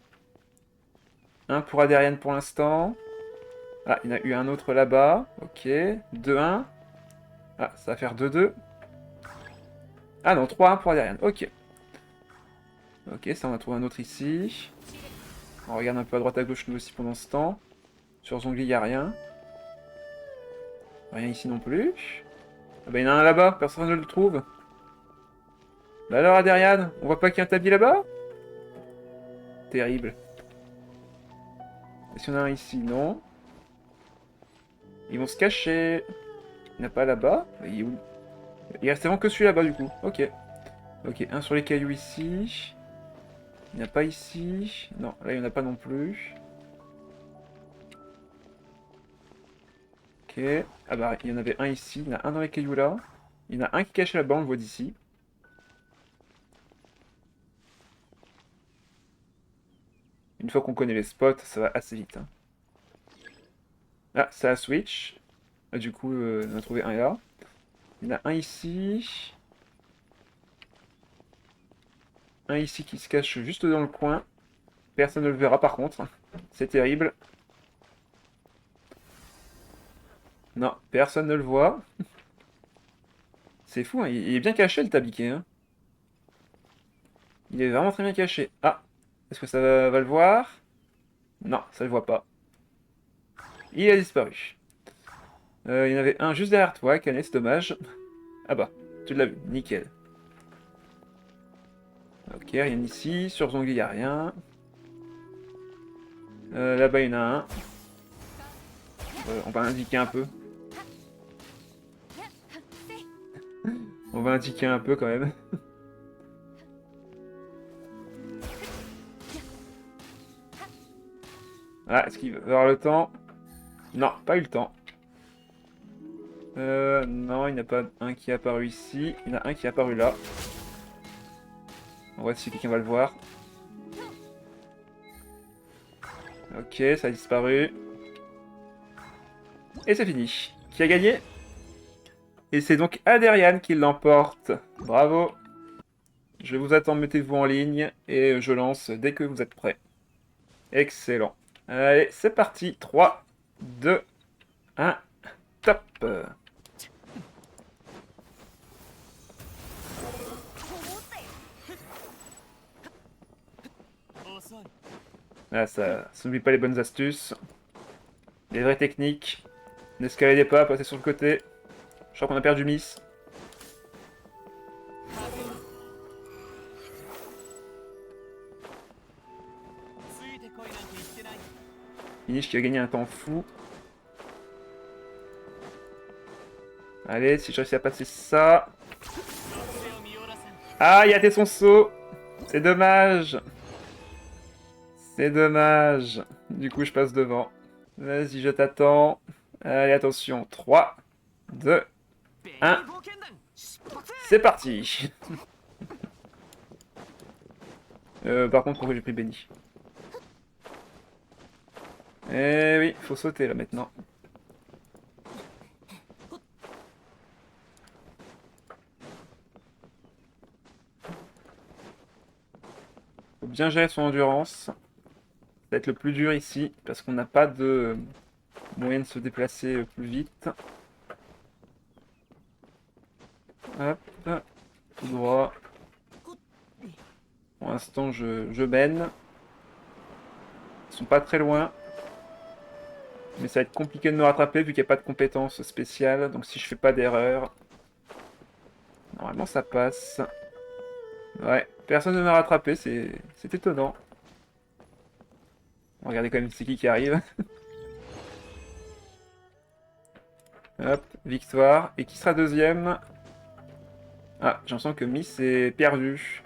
Un pour Adériane pour l'instant. Ah, il y en a eu un autre là-bas. Ok. 2-1. Ah, ça va faire 2-2. Ah non, 3-1 pour Adériane. Ok. Ok, ça on va trouver un autre ici. On regarde un peu à droite à gauche nous aussi pendant ce temps. Sur Zongli, il n'y a rien. Rien ici non plus. Ah bah il y en a un là-bas, personne ne le trouve. Bah alors, Adériane, on voit pas qu'il y a un tabi là-bas? Terrible. Est-ce qu'il y en a un ici? Non. Ils vont se cacher. Il n'y en a pas là-bas. Il est où? Il reste vraiment que celui là-bas, du coup. Ok. Ok, un sur les cailloux ici. Il n'y en a pas ici. Non, là, il n'y en a pas non plus. Ok. Ah bah, il y en avait un ici. Il y en a un dans les cailloux là. Il y en a un qui est caché là-bas, on le voit d'ici. Une fois qu'on connaît les spots, ça va assez vite, hein. Ah, ça a switch. Ah, du coup, on a trouvé un là. Il y en a un ici. Un ici qui se cache juste dans le coin. Personne ne le verra par contre. C'est terrible. Non, personne ne le voit. C'est fou, hein. Il est bien caché le tabiquet, hein. Il est vraiment très bien caché. Ah, est-ce que ça va le voir? Non, ça le voit pas. Il a disparu. Il y en avait un juste derrière toi, Canet, c'est dommage. Ah bah, tu l'as vu, nickel. Ok, rien ici. Sur Zongli, il n'y a rien. Là-bas, il y en a un. On va indiquer un peu. On va indiquer un peu quand même. Ah, est-ce qu'il va avoir le temps? Non, pas eu le temps. Non, il n'y en a pas un qui est apparu ici. Il y en a un qui est apparu là. On voit si quelqu'un va le voir. Ok, ça a disparu. Et c'est fini. Qui a gagné? Et c'est donc Adériane qui l'emporte. Bravo. Je vous attends, mettez-vous en ligne et je lance dès que vous êtes prêts. Excellent. Allez, c'est parti. 3, 2, 1, top. Là, ça n'oublie pas les bonnes astuces. Les vraies techniques. N'escaladez pas, passez sur le côté. Je crois qu'on a perdu Miss. Finish qui a gagné un temps fou. Allez, si je réussis à passer ça. Ah, il a été son saut. C'est dommage. C'est dommage. Du coup, je passe devant. Vas-y, je t'attends. Allez, attention. 3, 2, 1. C'est parti. Par contre, pourquoi j'ai pris Benny? Eh oui, faut sauter là maintenant. Faut bien gérer son endurance. Ça va être le plus dur ici, parce qu'on n'a pas de moyen de se déplacer plus vite. Hop, tout droit. Pour l'instant, je mène. Ils sont pas très loin. Mais ça va être compliqué de me rattraper vu qu'il n'y a pas de compétences spéciales. Donc si je fais pas d'erreur, normalement ça passe. Ouais, personne ne m'a rattrapé, c'est étonnant. Regardez quand même c'est qui arrive. Hop, victoire. Et qui sera deuxième? Ah, j'ai l'impression que Miss est perdu.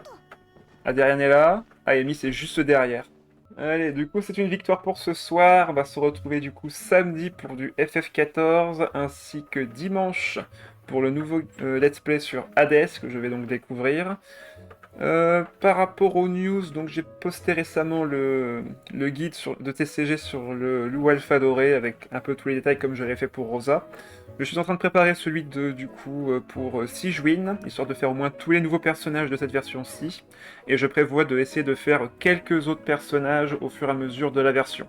Adrien est là. Ah, et Miss est juste derrière. Allez, du coup, c'est une victoire pour ce soir. On va se retrouver du coup samedi pour du FF14, ainsi que dimanche pour le nouveau let's play sur Hades que je vais donc découvrir. Par rapport aux news, donc j'ai posté récemment le guide de TCG sur le loup alpha doré avec un peu tous les détails comme je l'ai fait pour Rosa. Je suis en train de préparer celui du coup pour Sigewinne, histoire de faire au moins tous les nouveaux personnages de cette version-ci. Et je prévois de essayer de faire quelques autres personnages au fur et à mesure de la version.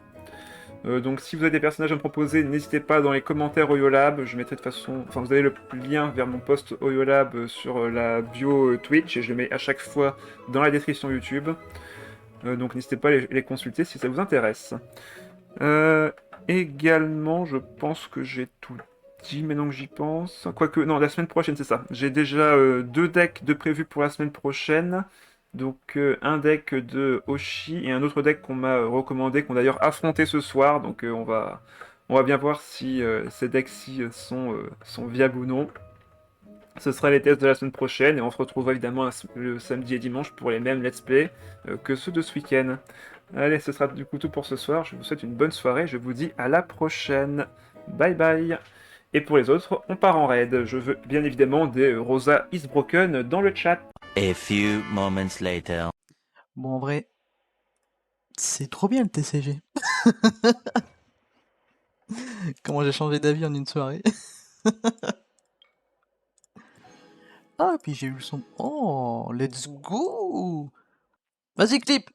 Donc si vous avez des personnages à me proposer, n'hésitez pas dans les commentaires Oyolab, je mettrai de façon... Enfin vous avez le lien vers mon post Oyolab sur la bio Twitch, et je le mets à chaque fois dans la description YouTube. Donc n'hésitez pas à les consulter si ça vous intéresse. Également, je pense que j'ai tout dit maintenant que j'y pense. Quoique, non, la semaine prochaine, c'est ça. J'ai déjà 2 decks de prévus pour la semaine prochaine. Donc un deck de Oshi et un autre deck qu'on m'a recommandé, qu'on d'ailleurs affronté ce soir. Donc on va bien voir si ces decks-ci sont viables ou non. Ce sera les tests de la semaine prochaine et on se retrouvera évidemment le samedi et dimanche pour les mêmes let's play que ceux de ce week-end. Allez, ce sera du coup tout pour ce soir. Je vous souhaite une bonne soirée. Je vous dis à la prochaine. Bye bye. Et pour les autres, on part en raid. Je veux bien évidemment des Rosa is Broken dans le chat. A few moments later. Bon, en vrai, c'est trop bien le TCG. Comment j'ai changé d'avis en une soirée. Ah, puis j'ai eu le son. Oh, let's go. Vas-y, clip.